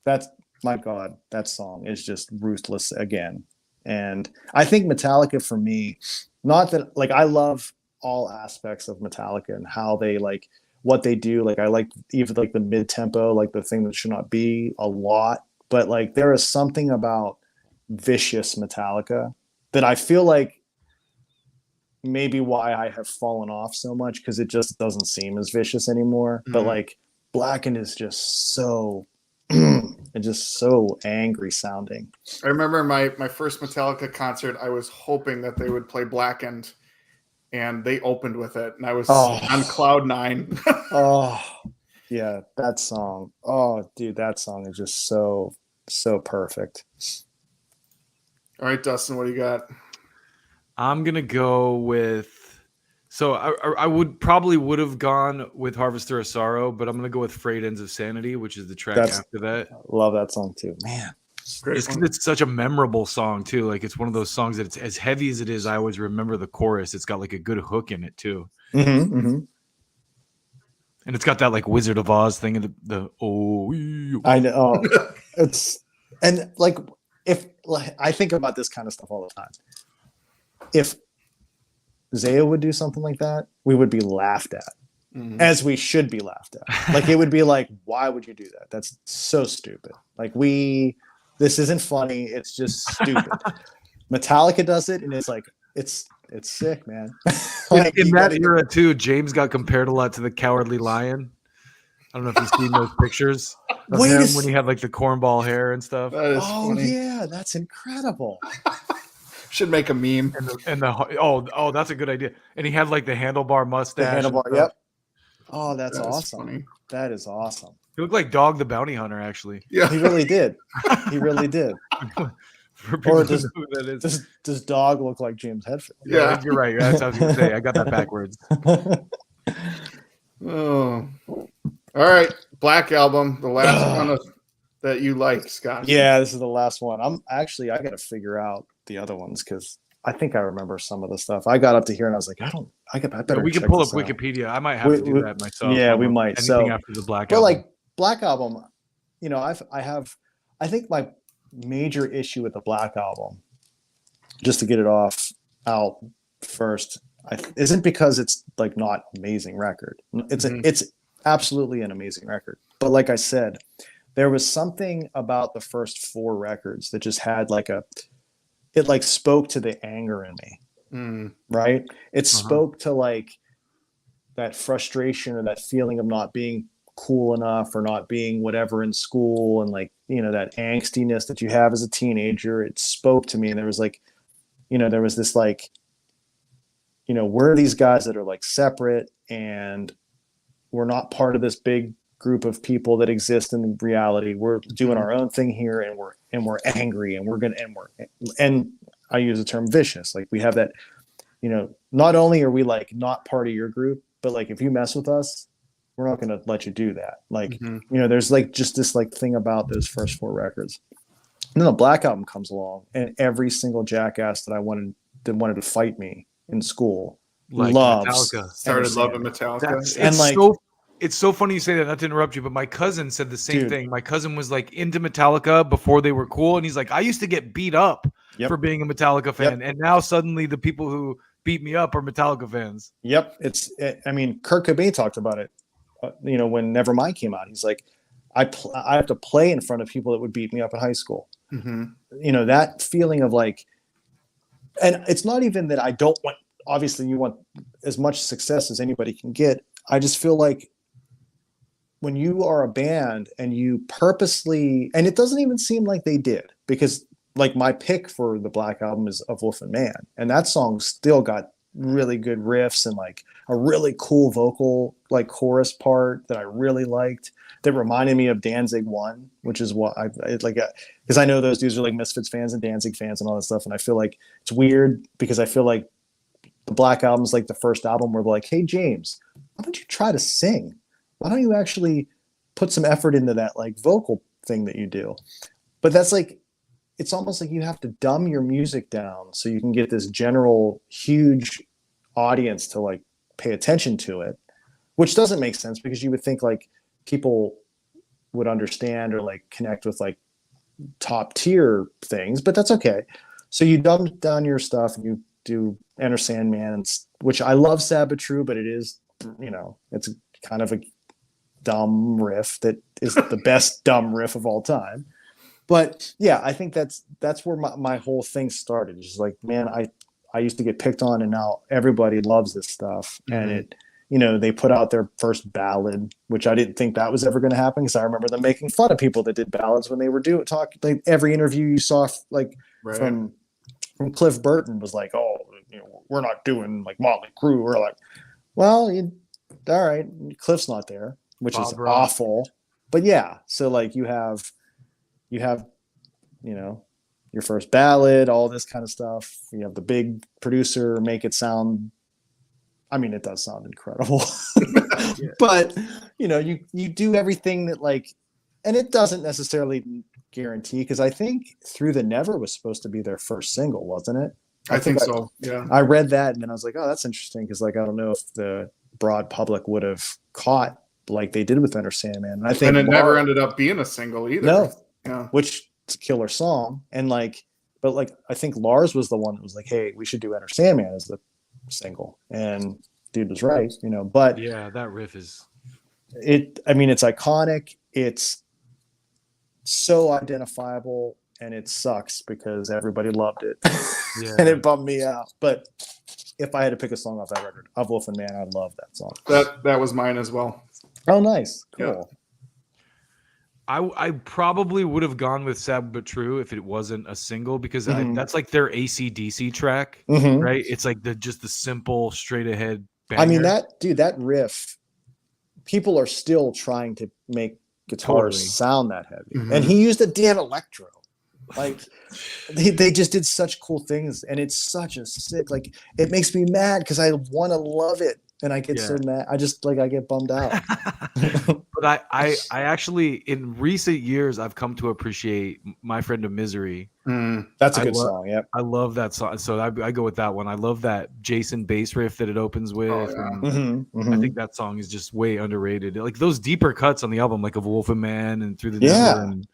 That's, my God, that song is just ruthless again. And I think Metallica, for me, not that, like, I love all aspects of Metallica and how they, like, what they do. Like, I like even like the mid-tempo, like the thing that should not be a lot, but like there is something about vicious Metallica that I feel like maybe why I have fallen off so much, because it just doesn't seem as vicious anymore. But like Blackened is just so and just so angry sounding. I remember my first Metallica concert, I was hoping that they would play Blackened, and they opened with it, and I was on cloud nine. Yeah, that song. Oh, dude, that song is just so perfect. All right, Dustin, what do you got? I'm gonna go with. So I would have gone with Harvester of Sorrow, but I'm gonna go with Frayed Ends of Sanity, which is the track after that. I love that song too, man. It's such a memorable song too. Like, it's one of those songs that it's as heavy as it is, I always remember the chorus. It's got like a good hook in it too. And it's got that like Wizard of Oz thing in the I know. It's, and like, if like, I think about this kind of stuff all the time. If Zao would do something like that, we would be laughed at, as we should be laughed at. Like, it would be like, why would you do that? That's so stupid. Like, this isn't funny. It's just stupid. Metallica does it, and it's like, it's sick, man. Like, in that era too, James got compared a lot to the Cowardly Lion. I don't know if you've seen those pictures of him when he had like the cornball hair and stuff. That is funny. Yeah, that's incredible. Should make a meme. That's a good idea. And he had like the handlebar mustache. Yep. Oh, that's awesome. Funny. That is awesome. He looked like Dog the Bounty Hunter, actually. Yeah, he really did. He really did. Or does Dog look like James Hetfield? Yeah, you're right. That's what I was going to say. I got that backwards. All right, Black Album, the last one that you like, Scott. Yeah, this is the last one. I got to figure out the other ones, because I think I remember some of the stuff. I got up to here and I was like, I better. We can check pull up this out. Wikipedia. I might have to do that myself. Yeah, we might. Anything So after the Black but Album. like Black Album, you know, I think my major issue with the Black Album, just to get it out first, isn't because it's like not amazing record. It's absolutely an amazing record. But like I said, there was something about the first 4 records that just had like it like spoke to the anger in me. Right? It spoke to like that frustration or that feeling of not being cool enough or not being whatever in school, and like, you know, that angstiness that you have as a teenager. It spoke to me, and there was like, you know, there was this like, you know, we're these guys that are like separate and we're not part of this big group of people that exist in reality. We're doing our own thing here, and we're angry, and I use the term vicious. Like we have that, you know, not only are we like not part of your group, but like if you mess with us, we're not going to let you do that. Like, you know, there's like just this like thing about those first 4 records. And then the Black Album comes along, and every single jackass that wanted to fight me in school like loves Metallica. Started loving Metallica. It's so funny you say that, not to interrupt you, but my cousin said the same thing. My cousin was like into Metallica before they were cool. And he's like, I used to get beat up for being a Metallica fan. And now suddenly the people who beat me up are Metallica fans. I mean, Kurt Cobain talked about it, you know, when Nevermind came out. He's like, I have to play in front of people that would beat me up in high school. You know, that feeling of like, and it's not even that I don't want, obviously you want as much success as anybody can get. I just feel like when you are a band and you purposely, and it doesn't even seem like they did, because like my pick for the Black Album is Of Wolf and Man, and that song still got really good riffs and like a really cool vocal like chorus part that I really liked, that reminded me of Danzig 1, which is what I like, because I know those dudes are like Misfits fans and Danzig fans and all that stuff, and I feel like it's weird because I feel like the Black Album is like the first album where they're like, hey James, why don't you try to sing? Why don't you actually put some effort into that like vocal thing that you do? But that's like, it's almost like you have to dumb your music down so you can get this general huge audience to like pay attention to it, which doesn't make sense because you would think like people would understand or like connect with like top tier things, but that's okay. So you dumb down your stuff and you do Enter Sandman, which I love Sabbath True, but it is, you know, it's kind of a dumb riff that is the best dumb riff of all time. But yeah, I think that's where my whole thing started. It's just like, man, I used to get picked on, and now everybody loves this stuff. And it, you know, they put out their first ballad, which I didn't think that was ever going to happen, because I remember them making fun of people that did ballads when they were like every interview you saw like from Cliff Burton was like, oh, you know, we're not doing like Motley Crue. We're like, well, all right, Cliff's not there, which is awful. But yeah, so like you have, you know, your first ballad, all this kind of stuff. You have the big producer make it sound, I mean, it does sound incredible. But, you know, you do everything that like, and it doesn't necessarily guarantee, because I think Through the Never was supposed to be their first single, wasn't it? I think so. Yeah. I read that and then I was like, oh, that's interesting, because like I don't know if the broad public would have caught like they did with Enter Sandman. And I think it never ended up being a single either. No. Yeah. Which is a killer song. And like, but like I think Lars was the one that was like, hey, we should do Enter Sandman as the single. And dude was right, you know. But yeah, that riff is I mean, it's iconic. It's so identifiable, and it sucks because everybody loved it. And it bummed me out. But if I had to pick a song off that record, Of Wolf and Man, I love that song. That was mine as well. Oh, nice. Cool. Yeah. I probably would have gone with Sad But True if it wasn't a single, because that's like their AC/DC track, right? It's like just the simple, straight ahead banger. I mean, that riff, people are still trying to make guitars sound that heavy. And he used a damn electro. Like they just did such cool things, and it's such a sick, like, it makes me mad because I want to love it, and I get so mad. I just like, I get bummed out. But I actually in recent years I've come to appreciate My Friend of Misery. That's a good song. Yep. I love that song. So I go with that one. I love that Jason bass riff that it opens with. Oh, yeah. And I think that song is just way underrated. Like those deeper cuts on the album, like of Wolf and Man and Through the Never and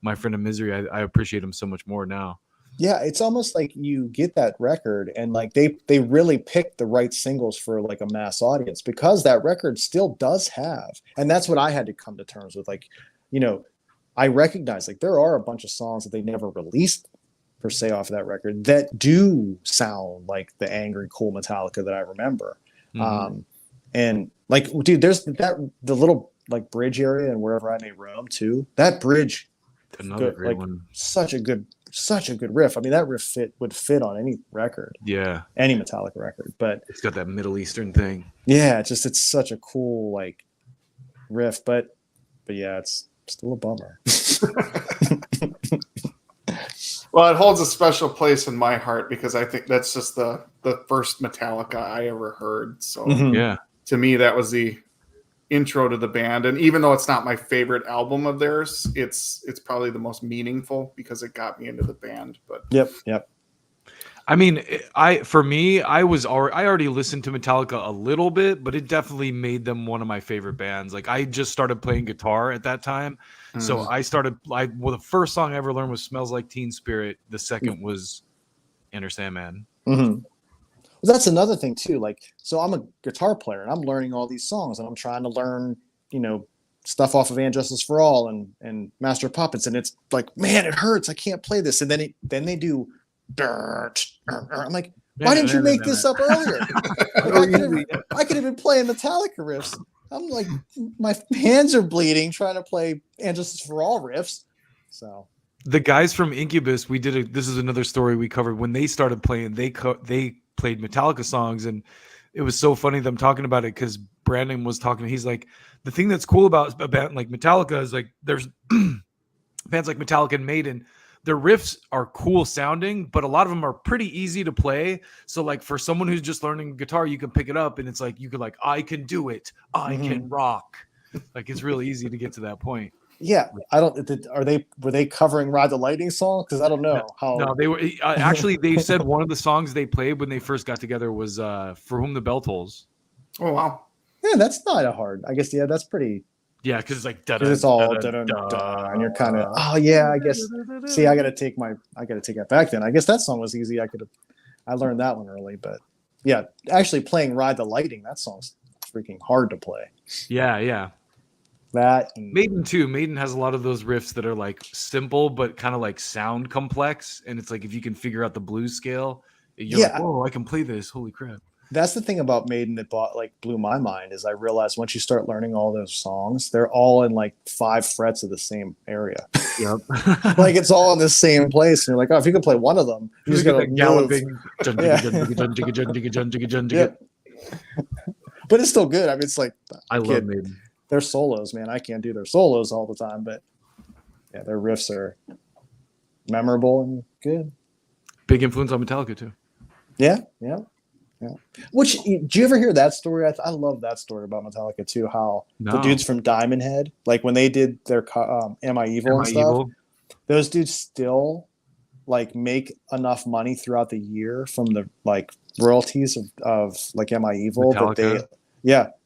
My Friend of Misery, I appreciate them so much more now. Yeah, it's almost like you get that record and like they really picked the right singles for like a mass audience, because that record still does have, and that's what I had to come to terms with. Like, you know, I recognize like there are a bunch of songs that they never released per se off of that record that do sound like the angry, cool Metallica that I remember. And like, dude, there's the little like bridge area and Wherever I May Roam too. That bridge, another great one. Such a good riff. I mean, that riff would fit on any record. Yeah. Any Metallica record. But it's got that Middle Eastern thing. Yeah, it's such a cool like riff, but yeah, it's still a bummer. Well, it holds a special place in my heart because I think that's just the first Metallica I ever heard. So yeah, to me, that was the intro to the band. And even though it's not my favorite album of theirs, it's probably the most meaningful because it got me into the band. But Yep. I mean, I already listened to Metallica a little bit, but it definitely made them one of my favorite bands. Like I just started playing guitar at that time. So the first song I ever learned was Smells Like Teen Spirit. The second was Enter Sandman. Well, that's another thing too. Like, so I'm a guitar player and I'm learning all these songs and I'm trying to learn, you know, stuff off of And Justice for All and Master of Puppets. And it's like, man, it hurts. I can't play this. And then they do, I'm like, why didn't you make this up earlier? Like, I could have been playing Metallica riffs. I'm like, my hands are bleeding trying to play And Justice for All riffs. So the guys from Incubus, this is another story we covered. When they started playing, they played Metallica songs, and it was so funny them talking about it because Brandon was talking. He's like, the thing that's cool about a band like Metallica is like there's bands like Metallica and Maiden. Their riffs are cool sounding, but a lot of them are pretty easy to play. So like for someone who's just learning guitar, you can pick it up and it's like, you could like, I can do it. I can rock. Like it's really easy to get to that point. Yeah. Were they covering Ride the Lightning song? Cause I don't know how. No, they were actually, they said one of the songs they played when they first got together was For Whom the Bell Tolls. Oh, wow. Yeah. That's not a hard, I guess. Yeah. That's pretty. Yeah, because it's like it's all and you're kind of I guess. See, I got to take that back. Then I guess that song was easy. I learned that one early, but yeah, actually playing Ride the Lightning, that song's freaking hard to play. Yeah. That Maiden too. Maiden has a lot of those riffs that are like simple but kind of like sound complex, and it's like if you can figure out the blues scale, you're like, whoa, I can play this. Holy crap. That's the thing about Maiden that blew my mind is I realized once you start learning all those songs, they're all in like 5 frets of the same area. Yep. Like it's all in the same place. And you're like, oh, if you can play one of them, you're just gonna galloping. But it's still good. I mean, it's like I love Maiden. Their solos, man. I can't do their solos all the time, but yeah, their riffs are memorable and good. Big influence on Metallica too. Yeah. Which, do you ever hear that story? I love that story about Metallica too. How the dudes from Diamond Head, like when they did their "Am I Evil" and stuff, those dudes still like make enough money throughout the year from the like royalties of like "Am I Evil" Metallica.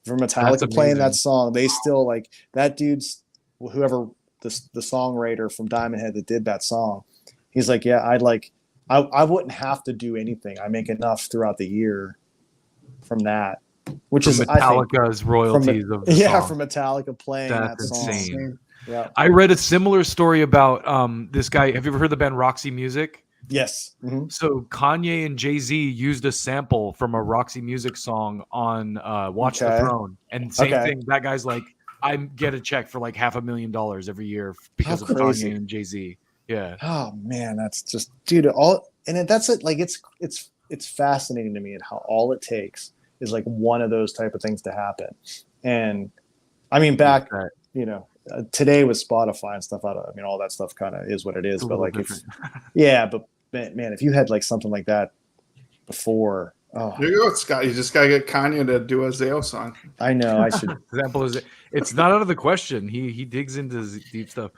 For Metallica playing that song, they still like that dude's whoever the songwriter from Diamond Head that did that song. He's like, yeah, I wouldn't have to do anything. I make enough throughout the year from that, which is Metallica's royalties of the song. From Metallica playing that song. Insane. Yeah, I read a similar story about this guy. Have you ever heard the band Roxy Music? Yes. Mm-hmm. So Kanye and Jay-Z used a sample from a Roxy Music song on Watch the Throne, and same thing. That guy's like, I get a check for like $500,000 every year because of Kanye and Jay-Z. Yeah. Oh man, that's just that's it. Like it's fascinating to me and how all it takes is like one of those type of things to happen. And I mean, back today with Spotify and stuff. I mean, all that stuff kind of is what it is. But like, but man, if you had like something like that before, Oh, There you go, Scott. You just gotta get Kanye to do a Zao song. I know. I should. Example is it's not out of the question. He digs into deep stuff.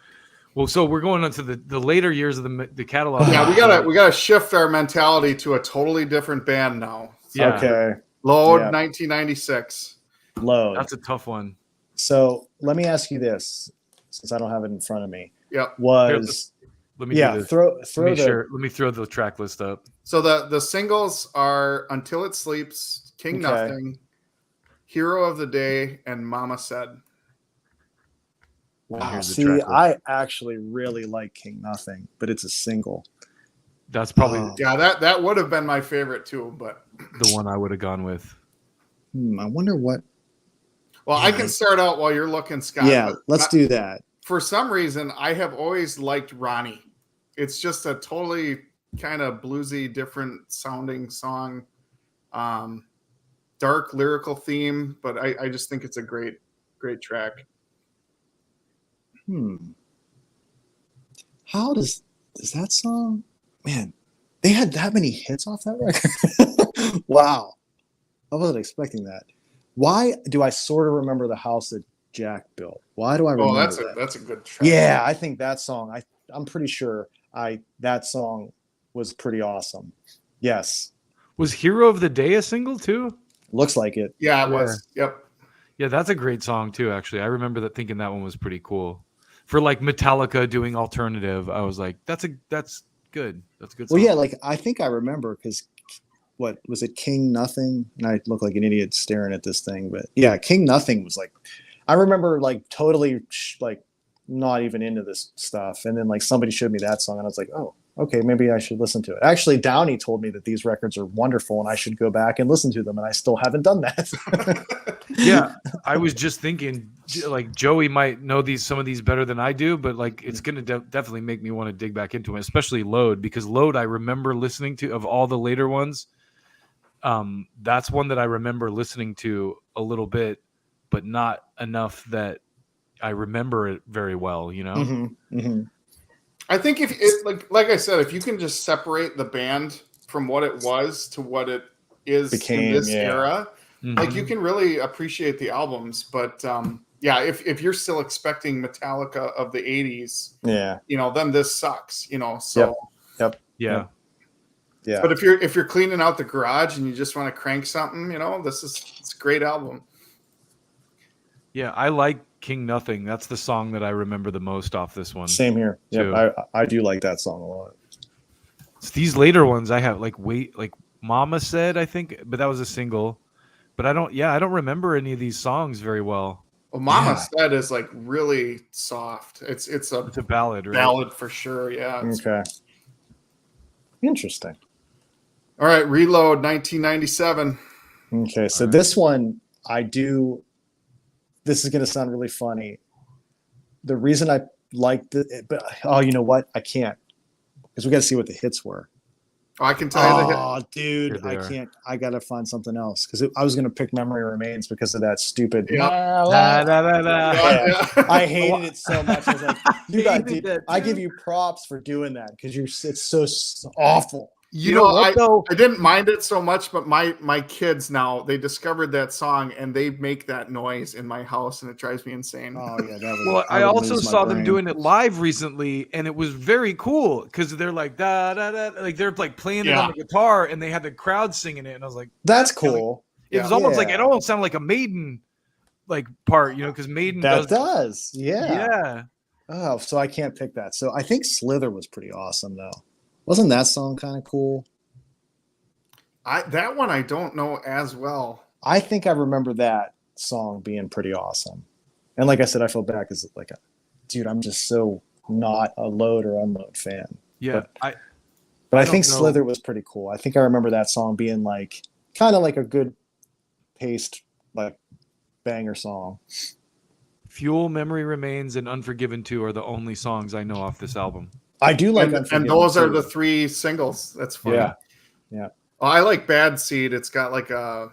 Well, so we're going on to the later years of the catalog. Yeah, we gotta shift our mentality to a totally different band now. So, Yeah. Okay. Load, Yeah. 1996. Load. That's a tough one. So let me ask you this, since I don't have it in front of me. Yep. Was Let me do this. throw Let the me throw the track list up. So the singles are Until It Sleeps, King Okay. Nothing, Hero of the Day, and Mama Said. wow. Here's the See, track list. I actually really like King Nothing, but it's a single. That's probably Oh. Yeah, that would have been my favorite too, but the one I would have gone with. I wonder what. well, I can start out while you're looking, Scott. Yeah, but let's do that. For some reason, I have always liked Ronnie. It's just a totally kind of bluesy, different sounding song. Dark lyrical theme, but I just think it's a great track. How does that song? Man, they had that many hits off that record. Wow, I wasn't expecting that. Why do I sort of remember the house that Jack built? Why do I remember That's a good track. Yeah, I think that song. I'm pretty sure that song was pretty awesome. Yes, Was Hero of the Day a single too? looks like it. Yeah, it was. Yep. Yeah, that's a great song too. Actually, I remember thinking that one was pretty cool. For like Metallica doing alternative, I was like, that's good. That's a good. Song. Well, yeah, like I think I remember because what was it, King Nothing? And I look like an idiot staring at this thing, but yeah, King Nothing was like, I remember like totally like not even into this stuff, and then like somebody showed me that song, and I was like, oh, okay, maybe I should listen to it. Actually, Downey told me that these records are wonderful, and I should go back and listen to them, and I still haven't done that. Yeah, I was just thinking like Joey might know some of these better than I do, but like it's gonna definitely make me want to dig back into it, especially Load, because Load I remember listening to of all the later ones. That's one that I remember listening to a little bit, but not enough that I remember it very well. You know. Mm-hmm, mm-hmm. I think if it like I said, if you can just separate the band from what it was to what it is in this era, like you can really appreciate the albums. But yeah, if you're still expecting Metallica of the 80s, then this sucks, so Yeah. But if you're cleaning out the garage and you just want to crank something, it's a great album. Yeah, I like King Nothing. That's the song that I remember the most off this one. Same here. Yep, I do like that song a lot. It's these later ones I have like Mama Said, I think, but that was a single. But I don't remember any of these songs very well. Well, Mama Said is like really soft. It's a ballad, right? Ballad for sure, yeah. Okay. Interesting. All right, Reload 1997. Okay, so this one this is going to sound really funny. The reason I liked it, but you know what? I can't, because we got to see what the hits were. Oh, I can tell you the hit. Oh, dude, I can't. I got to find something else because I was going to pick Memory Remains because of that stupid. Yeah. I hated it so much. I was like, dude, I give you props for doing that because it's so awful. I didn't mind it so much, but my kids now, they discovered that song and they make that noise in my house and it drives me insane. Oh yeah, well, I also saw them doing it live recently and it was very cool because they're like da da da, like they're like playing it on the guitar and they had the crowd singing it and I was like, that's cool. It was almost like it almost sounded like a Maiden like part, because Maiden does. Yeah. Oh, so I can't pick that. So I think Slither was pretty awesome though. Wasn't that song kind of cool? That one I don't know as well. I think I remember that song being pretty awesome. And like I said, I feel bad because dude, I'm just so not a Load or Unload fan. Yeah. But I think Slither was pretty cool. I think I remember that song being like kind of like a good paced like banger song. Fuel, Memory Remains, and Unforgiven 2 are the only songs I know off this album. I do like and those are the 3 singles. That's funny. Yeah. Oh, I like Bad Seed. It's got like I'm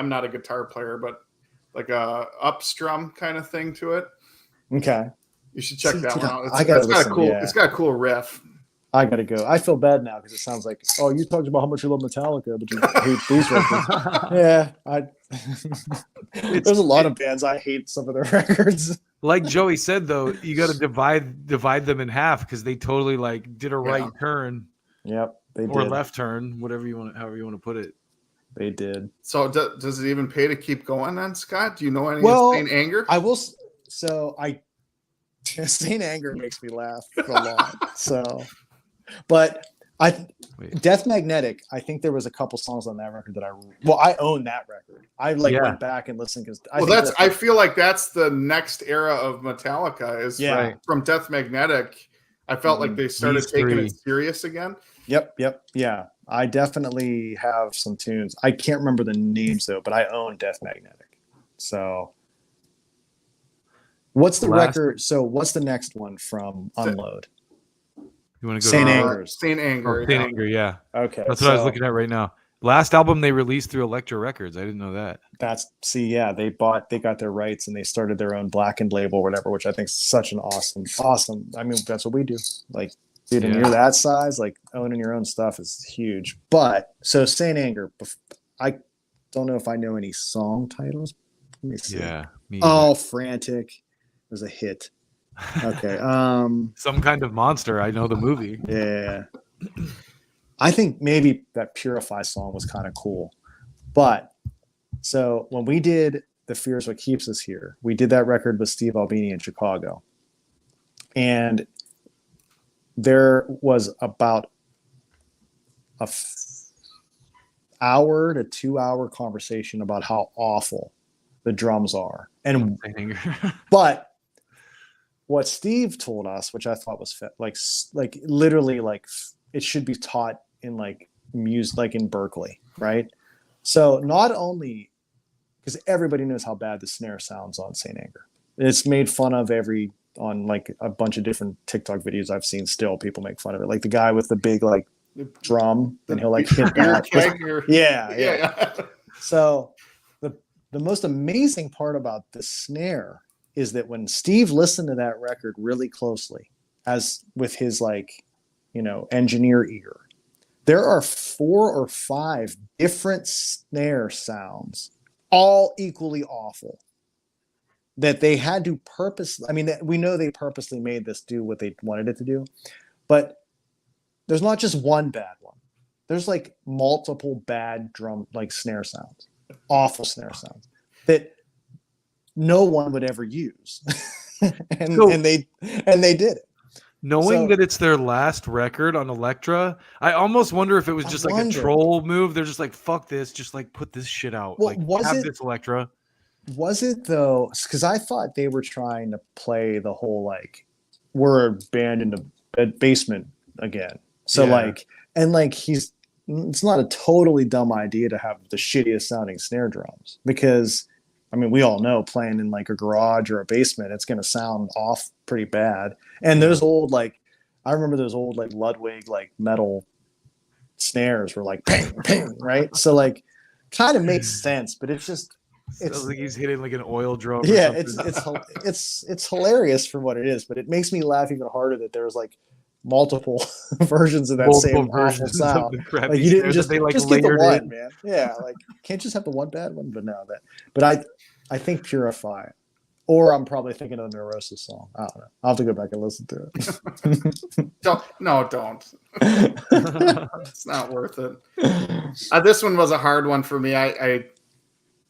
not a guitar player, but like a upstrum kind of thing to it. Okay. You should check that one out. It's got a cool riff. I gotta go. I feel bad now because it sounds like, oh, you talked about how much you love Metallica, but you hate these records. Yeah, there's a lot of bands I hate some of their records. Like Joey said, though, you got to divide them in half because they totally like did a right turn. Yep, they or did. left turn, however you want to put it. They did. So does it even pay to keep going then, Scott? Do you know any Well, Insane Anger? I will. So Insane Anger makes me laugh a lot. So, but Death Magnetic, I think there was a couple songs on that record that I own that record. I went back and listened because I feel like that's the next era of Metallica is from Death Magnetic. I felt like they started taking it serious again. Yep. Yeah. I definitely have some tunes. I can't remember the names though, but I own Death Magnetic. So what's the record? So what's the next one from Unload? You want to go Saint to Anger? Saint Anger. Saint Anger, yeah. Okay. That's what I was looking at right now. Last album they released through Elektra Records. I didn't know that. They got their rights and they started their own blackened label or whatever, which I think is such an awesome. I mean, that's what we do. Like, dude, and you're that size, like owning your own stuff is huge. But so Saint Anger, I don't know if I know any song titles. Let me see. Yeah. Frantic was a hit. Okay. Some Kind of Monster. I know the movie. Yeah. I think maybe that Purify song was kind of cool. But so when we did The Fear Is What Keeps Us Here, we did that record with Steve Albini in Chicago. And there was about a hour to 2 hour conversation about how awful the drums are. And but what Steve told us, which I thought was like literally like it should be taught in like music, like in Berkeley, right? So not only because everybody knows how bad the snare sounds on Saint Anger, it's made fun of on like a bunch of different TikTok videos I've seen. Still, people make fun of it, like the guy with the big like drum, and he'll like hit that. Yeah. So the most amazing part about the snare is that when Steve listened to that record really closely, as with his engineer ear, there are 4 or 5 different snare sounds, all equally awful, that they had to we know they purposely made this do what they wanted it to do, but there's not just one bad one. There's like multiple bad snare sounds, awful snare sounds that no one would ever use. and they did it. Knowing that it's their last record on Elektra, I almost wonder if it was just like a troll move. They're just like, fuck this, just like put this shit out. Well, this Elektra. Was it though? Because I thought they were trying to play the whole like we're a band in the basement again. So it's not a totally dumb idea to have the shittiest sounding snare drums, because I mean, we all know playing in like a garage or a basement, it's going to sound off pretty bad. And those old, I remember those old like Ludwig, like metal snares were like ping, ping, right? So like kind of makes sense, but it's like he's hitting like an oil drum. Yeah. It's hilarious for what it is, but it makes me laugh even harder that there's like multiple versions of that same awful sound. Like you didn't just get the one, man. Yeah, like can't just have the one bad one. But I think Purify, or I'm probably thinking of the Neurosis song. I don't know. I'll have to go back and listen to it. Don't. It's not worth it. This one was a hard one for me. I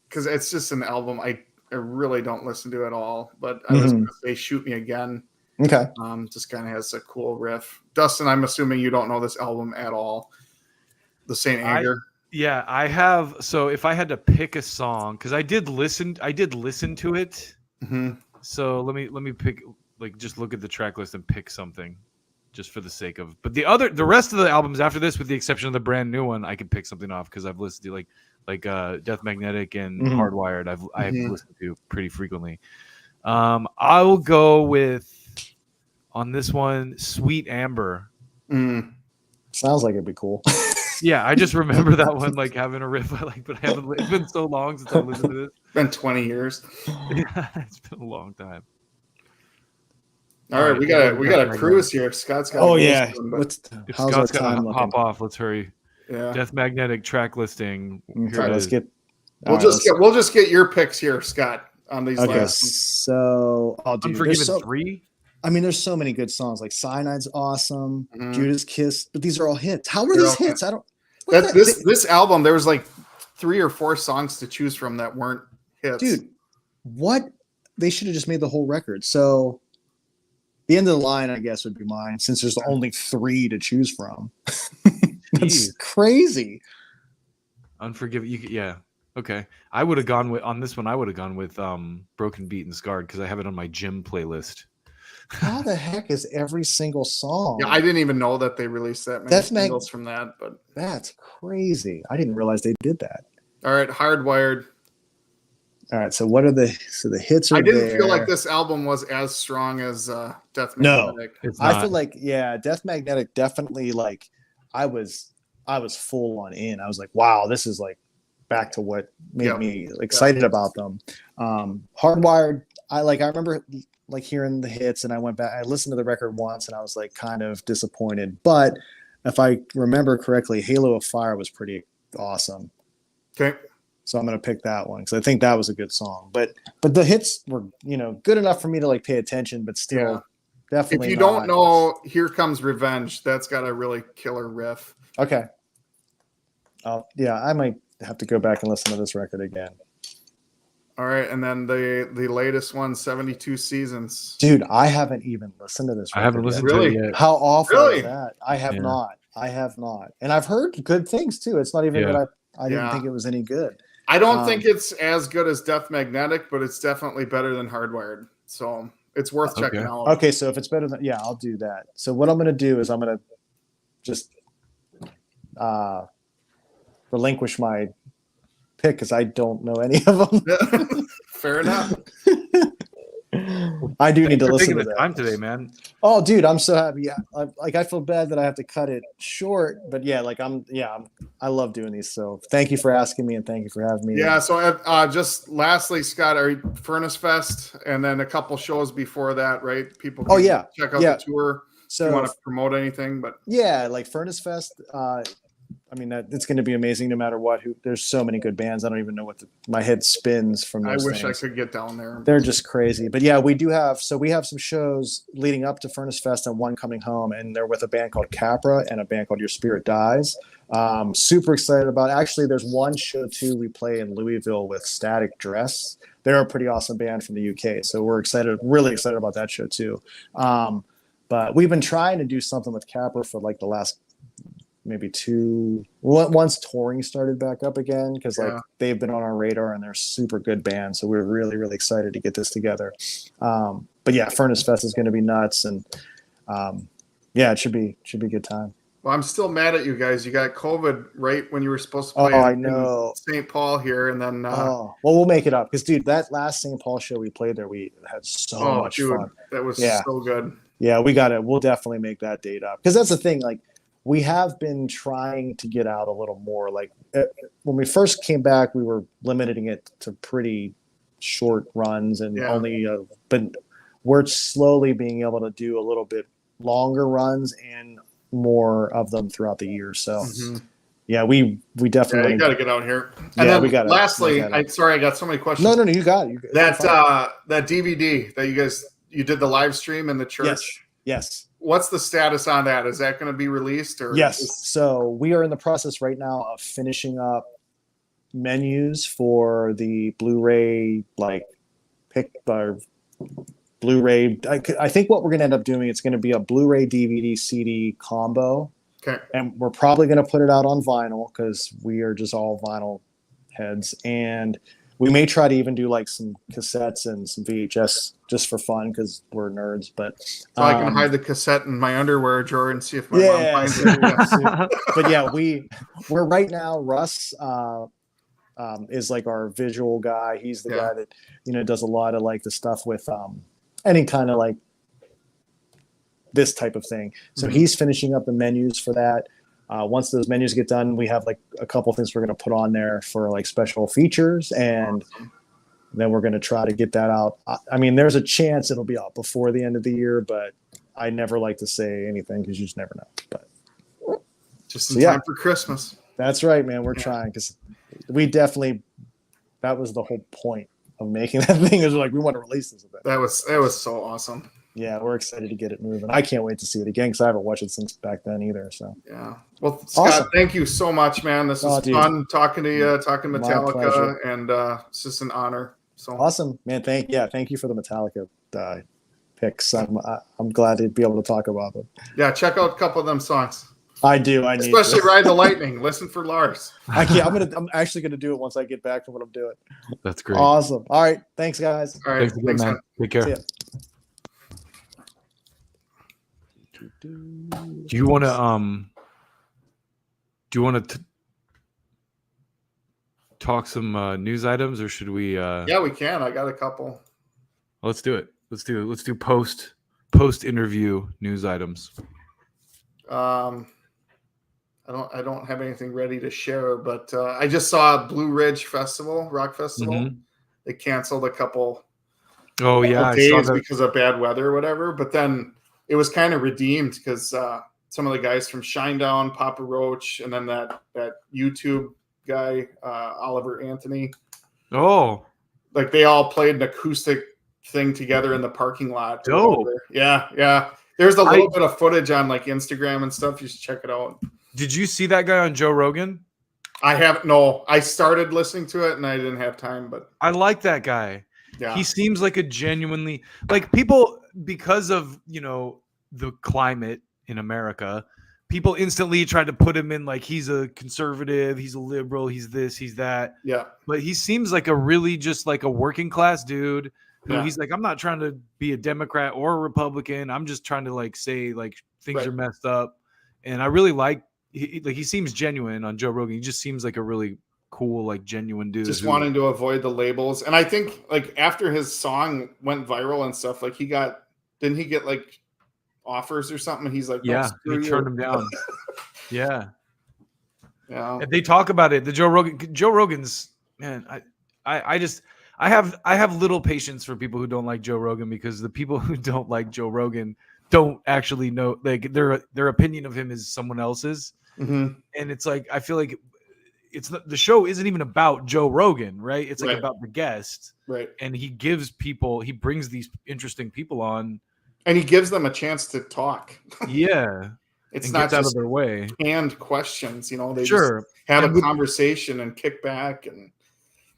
because it's just an album I really don't listen to at all. But I was going to say "Shoot Me Again." Okay. Just kind of has a cool riff. Dustin, I'm assuming you don't know this album at all. The Saint Anger. Yeah, I have. So if I had to pick a song, because I did listen to it. Mm-hmm. So let me pick, just look at the track list and pick something, just for the sake of. But the rest of the albums after this, with the exception of the brand new one, I could pick something off because I've listened to like Death Magnetic and Hardwired. I've listened to pretty frequently. I'll go with. On this one, Sweet Amber. Sounds like it'd be cool. Yeah, I just remember that one having a riff I like, but I haven't. It's been so long since I listened to this. It's been 20 years. Yeah, it's been a long time. All right, we got a cruise here. Scott's got. Oh yeah. If How's Scott's our time got to hop looking? off, let's hurry. Yeah. Death Magnetic track listing. Okay, Here it let's is. get. We'll just get your picks here, Scott, on these Okay, last ones. so dude, Unforgiven 3. I mean, there's so many good songs. Like Cyanide's awesome, Mhm. Judas Kiss, but these are all hits. How were They're these all hits? I don't. This album, there was like 3 or 4 songs to choose from that weren't hits. Dude, what? They should have just made the whole record. So the end of the line, I guess, would be mine, since there's only 3 to choose from. That's crazy. Unforgiven. Yeah. Okay. I would have gone with on this one. I would have gone with Broken Beat and Scarred because I have it on my gym playlist. How the heck is every single song? Yeah, I didn't even know that they released that many singles from that. But that's crazy. I didn't realize they did that. All right, Hardwired. All right, so what are the hits? I didn't feel like this album was as strong as Death Magnetic. No, I feel like Death Magnetic definitely like I was full on in. I was like, wow, this is like back to what made me excited about them. Hardwired, I remember like hearing the hits, and I went back. I listened to the record once, and I was like kind of disappointed. But if I remember correctly, Halo of Fire was pretty awesome. Okay. So I'm gonna pick that one because I think that was a good song. But the hits were good enough for me to like pay attention, but still definitely. If you don't know, Here Comes Revenge. That's got a really killer riff. Okay. I might have to go back and listen to this record again. All right, and then the latest one, 72 Seasons. Dude, I haven't even listened to this record. I haven't listened to it yet. How awful is that? I have not. And I've heard good things too. It's not even that I didn't think it was any good. I don't think it's as good as Death Magnetic, but it's definitely better than Hardwired. So it's worth checking out. Okay, so if it's better than I'll do that. So what I'm gonna do is I'm gonna just relinquish my pick because I don't know any of them. Fair enough. I do need to listen to the time today, man. Oh, dude, I'm so happy. I feel bad that I have to cut it short, but I love doing these. So thank you for asking me, and thank you for having me. Yeah. So just lastly, Scott, are you Furnace Fest, and then a couple shows before that, right? People. Can check out the tour. So if you want to promote anything, but like Furnace Fest. I mean, it's going to be amazing no matter what. There's so many good bands. I don't even know what my head spins from those I wish things. I could get down there. They're just crazy. But yeah, we have some shows leading up to Furnace Fest and one coming home, and they're with a band called Capra and a band called Your Spirit Dies. Super excited about it. Actually, there's one show too we play in Louisville with Static Dress. They're a pretty awesome band from the UK. So we're really excited about that show too. But we've been trying to do something with Capra for like the last maybe once touring started back up again, because they've been on our radar and they're super good band, so we're really, really excited to get this together. But yeah, Furnace Fest is going to be nuts, and it should be a good time. Well, I'm still mad at you guys. You got COVID right when you were supposed to play I know. St. Paul here, and then well, we'll make it up, because dude, that last St. Paul show we played there, we had so much fun. That was so good. Yeah, we'll definitely make that date up, because that's the thing, like we have been trying to get out a little more. Like when we first came back, we were limiting it to pretty short runs and only, but we're slowly being able to do a little bit longer runs and more of them throughout the year. So we definitely you got to get out here. And then we got. Lastly, I got so many questions. No, you got it. That DVD that you did the live stream in the church. Yes. What's the status on that? Is that going to be released? Or yes. So we are in the process right now of finishing up menus for the Blu-ray, Blu-ray. I think what we're going to end up doing, it's going to be a Blu-ray DVD CD combo. Okay. And we're probably going to put it out on vinyl, because we are just all vinyl heads. And we may try to even do like some cassettes and some VHS just for fun, because we're nerds. But so I can hide the cassette in my underwear drawer and see if my mom finds it. But yeah, we're right now. Russ is like our visual guy. He's the guy that does a lot of like the stuff with any kind of like this type of thing. So he's finishing up the menus for that. Once those menus get done, we have like a couple things we're going to put on there for like special features, and Then we're going to try to get that out. I mean, there's a chance it'll be out before the end of the year, but I never like to say anything because you just never know. But just in time for Christmas. That's right, man. We're trying because we definitely, that was the whole point of making that thing, is like, we want to release this event. That was so awesome. Yeah, we're excited to get it moving. I can't wait to see it again because I haven't watched it since back then either. So yeah. Well, Scott, thank you so much, man. This was fun talking to you, talking Metallica, and it's just an honor. So awesome, man. Thank you for the Metallica picks. I'm glad to be able to talk about them. Yeah, check out a couple of them songs. I do. Especially Ride the Lightning. Listen for Lars. I can't. I'm actually gonna do it once I get back to what I'm doing. That's great. Awesome. All right. Thanks, guys. All right. Thanks, man. Take care. Do you want to talk some news items, or should we? Yeah, we can. I got a couple. Let's do it. Let's do post interview news items. I don't have anything ready to share, but I just saw Blue Ridge Festival, Rock Festival. Mm-hmm. They canceled a couple. Oh yeah, days I saw that because of bad weather or whatever. But then it was kind of redeemed because some of the guys from Shinedown, Papa Roach, and then that YouTube guy, Oliver Anthony. Oh, like they all played an acoustic thing together in the parking lot. Dope. Yeah. There's a little bit of footage on like Instagram and stuff. You should check it out. Did you see that guy on Joe Rogan? I haven't. No, I started listening to it and I didn't have time, but I like that guy. Yeah. He seems like a genuinely, like, people, because of, the climate in America, people instantly try to put him in like he's a conservative, he's a liberal, he's this, he's that. Yeah. But he seems like a really just like a working class dude who he's like, I'm not trying to be a Democrat or a Republican. I'm just trying to like say like things are messed up. And I really like he seems genuine on Joe Rogan. He just seems like a really cool, like genuine dude. Just wanting to avoid the labels. And I think like after his song went viral and stuff, like didn't he get like offers or something? He's like, yeah, he turned him down. Yeah. Yeah. And they talk about it. Joe Rogan's, man, I have little patience for people who don't like Joe Rogan, because the people who don't like Joe Rogan don't actually know, like, their opinion of him is someone else's. Mm-hmm. And it's like, I feel like the show isn't even about Joe Rogan, right? It's like about the guest. Right. And he brings these interesting people on. And he gives them a chance to talk. Yeah. It's not out of their way. And questions, they just have a conversation and kick back.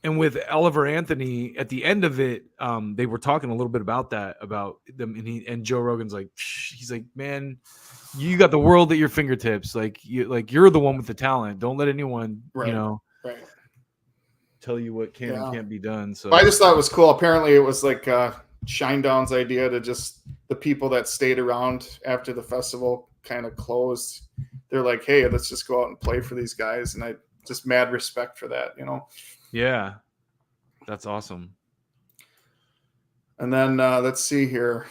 And with Oliver Anthony at the end of it, they were talking a little bit about them, and Joe Rogan's like, he's like, man, you got the world at your fingertips. You're the one with the talent. Don't let anyone, tell you what can and can't be done. So I just thought it was cool. Apparently it was like Shinedown's idea to just the people that stayed around after the festival kind of closed. They're like, hey, let's just go out and play for these guys. And I just mad respect for that, Yeah, that's awesome. And then let's see here.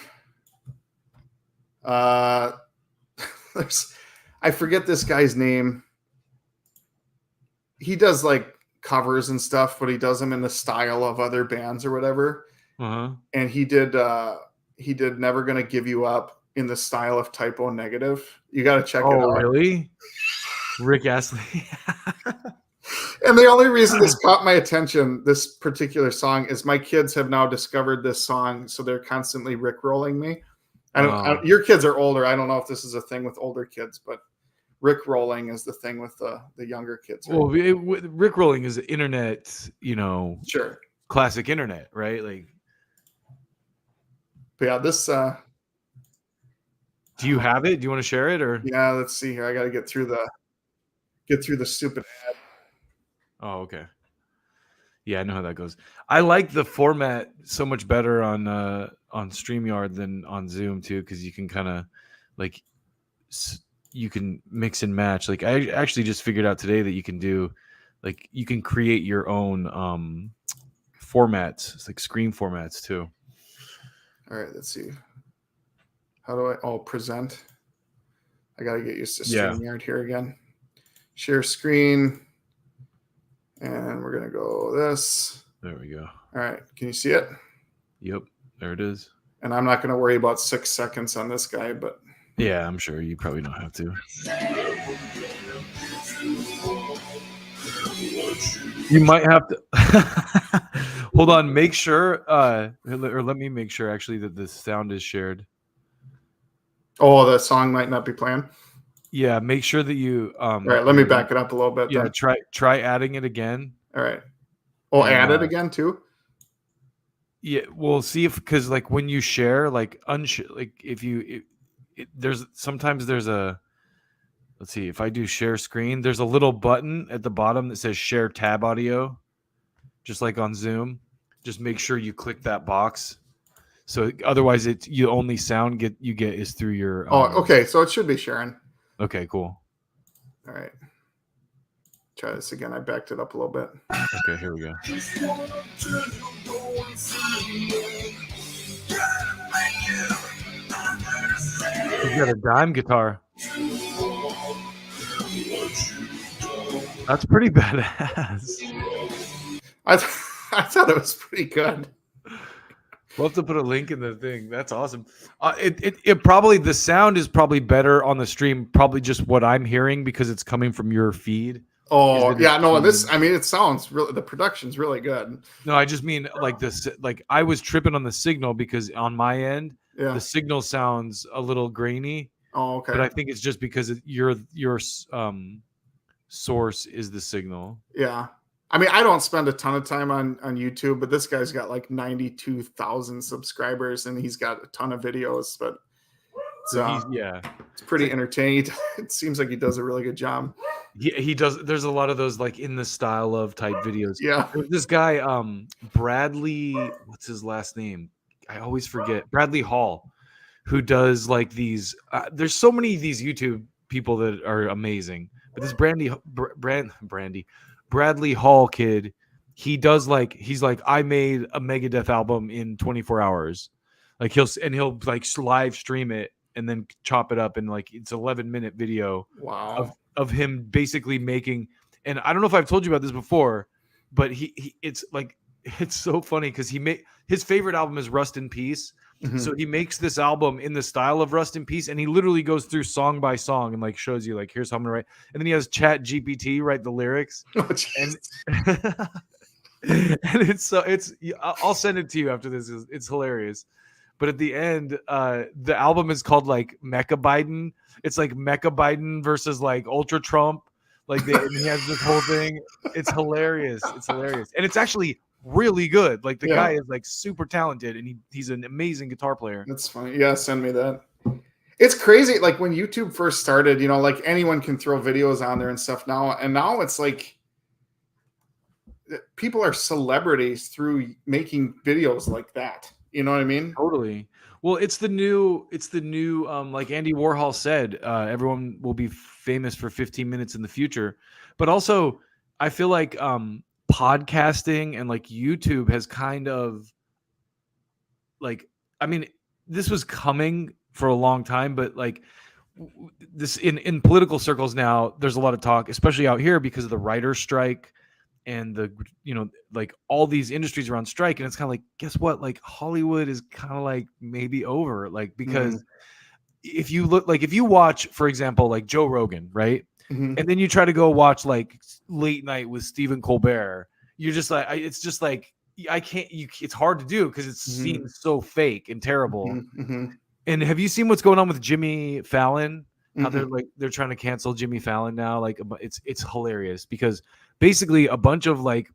I forget this guy's name. He does like covers and stuff, but he does them in the style of other bands or whatever. Uh-huh. And he did Never Gonna Give You Up in the style of Typo Negative. You got to check it out. Oh, really? Rick Astley. And the only reason this caught my attention, this particular song, is my kids have now discovered this song, so they're constantly rickrolling me. Your kids are older. I don't know if this is a thing with older kids, but rickrolling is the thing with the younger kids. Right? Well, rickrolling is internet, sure, classic internet, right? Like, but yeah, this. Do you have it? Do you want to share it, or? Yeah, let's see here. I got to get through the stupid ad. Oh, okay. Yeah, I know how that goes. I like the format so much better on StreamYard than on Zoom too, because you can kind of like you can mix and match. Like, I actually just figured out today that you can do, like, you can create your own formats, it's like screen formats too. All right, let's see. How do I present? I got to get used to StreamYard here again. Share screen. And we're going to go this. There we go. All right. Can you see it? Yep. There it is. And I'm not going to worry about 6 seconds on this guy, but yeah, I'm sure you probably don't have to. You might have to hold on, make sure or let me make sure actually that the sound is shared. Oh, the song might not be playing. Yeah, make sure that you all right, let me back it up a little bit. Yeah, then. try adding it again. All right. Oh, and, add it again too? Yeah, we'll see if because like when you share, like like if you there's sometimes a let's see if I do share screen, there's a little button at the bottom that says share tab audio, just like on Zoom. Just make sure you click that box. So otherwise, you only sound you get is through your. Okay. So it should be sharing. Okay, cool. All right. Try this again. I backed it up a little bit. Okay, here we go. He's got a dime guitar. That's pretty badass. I thought it was pretty good. We'll have to put a link in the thing. That's awesome. It probably the sound is probably better on the stream. Probably just what I'm hearing because it's coming from your feed. Oh yeah, no. This, I mean, it sounds really. The production's really good. No, I just mean like this. Like I was tripping on the signal because on my end, the signal sounds a little grainy. Oh, okay. But I think it's just because your source is the signal. Yeah. I mean, I don't spend a ton of time on YouTube, but this guy's got like 92,000 subscribers and he's got a ton of videos. But it's pretty entertaining. It seems like he does a really good job. He does. There's a lot of those like in the style of type videos. Yeah. There's this guy, Bradley. What's his last name? I always forget. Bradley Hall, who does like these. There's so many of these YouTube people that are amazing. But this Bradley Hall kid, he does like he's like I made a Megadeth album in 24 hours. Like he'll like live stream it and then chop it up and like it's 11-minute video. Wow. Of him basically making, and I don't know if I've told you about this before, but it's like it's so funny because his favorite album is Rust in Peace. Mm-hmm. So he makes this album in the style of Rust in Peace, and he literally goes through song by song and like shows you like here's how I'm gonna write, and then he has Chat GPT write the lyrics. Oh, and I'll send it to you after this. It's hilarious. But at the end, the album is called like Mecha Biden. It's like Mecha Biden versus like Ultra Trump. Like and he has this whole thing. It's hilarious. It's hilarious. And it's actually really good. Like the guy is like super talented and he's an amazing guitar player. That's funny. Yeah, send me that. It's crazy. Like when YouTube first started, like anyone can throw videos on there and stuff now. And now it's like people are celebrities through making videos like that. You know what I mean? Totally. Well, it's the new like Andy Warhol said, everyone will be famous for 15 minutes in the future. But also I feel like podcasting and like YouTube has kind of like, I mean, this was coming for a long time, but like this in political circles now, there's a lot of talk, especially out here because of the writer's strike and the, like all these industries are on strike. And it's kind of like, guess what? Like Hollywood is kind of like maybe over, like, because if you watch, for example, like Joe Rogan, right? Mm-hmm. And then you try to go watch like Late Night with Stephen Colbert. You're just like, it's just like, I can't, it's hard to do because it seems so fake and terrible. Mm-hmm. And have you seen what's going on with Jimmy Fallon? How they're trying to cancel Jimmy Fallon now? Like it's hilarious because basically a bunch of like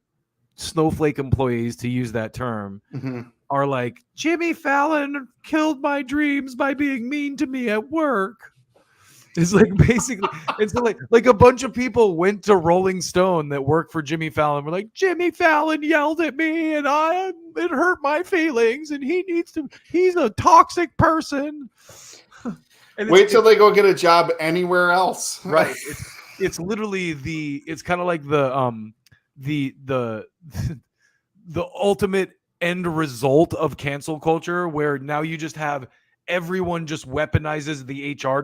snowflake employees, to use that term, are like, Jimmy Fallon killed my dreams by being mean to me at work. It's like basically, it's like a bunch of people went to Rolling Stone that work for Jimmy Fallon. We're like, Jimmy Fallon yelled at me and it hurt my feelings and he's a toxic person. Wait till they go get a job anywhere else. Right. It's literally it's kind of like the ultimate end result of cancel culture, where now you just have everyone just weaponizes the HR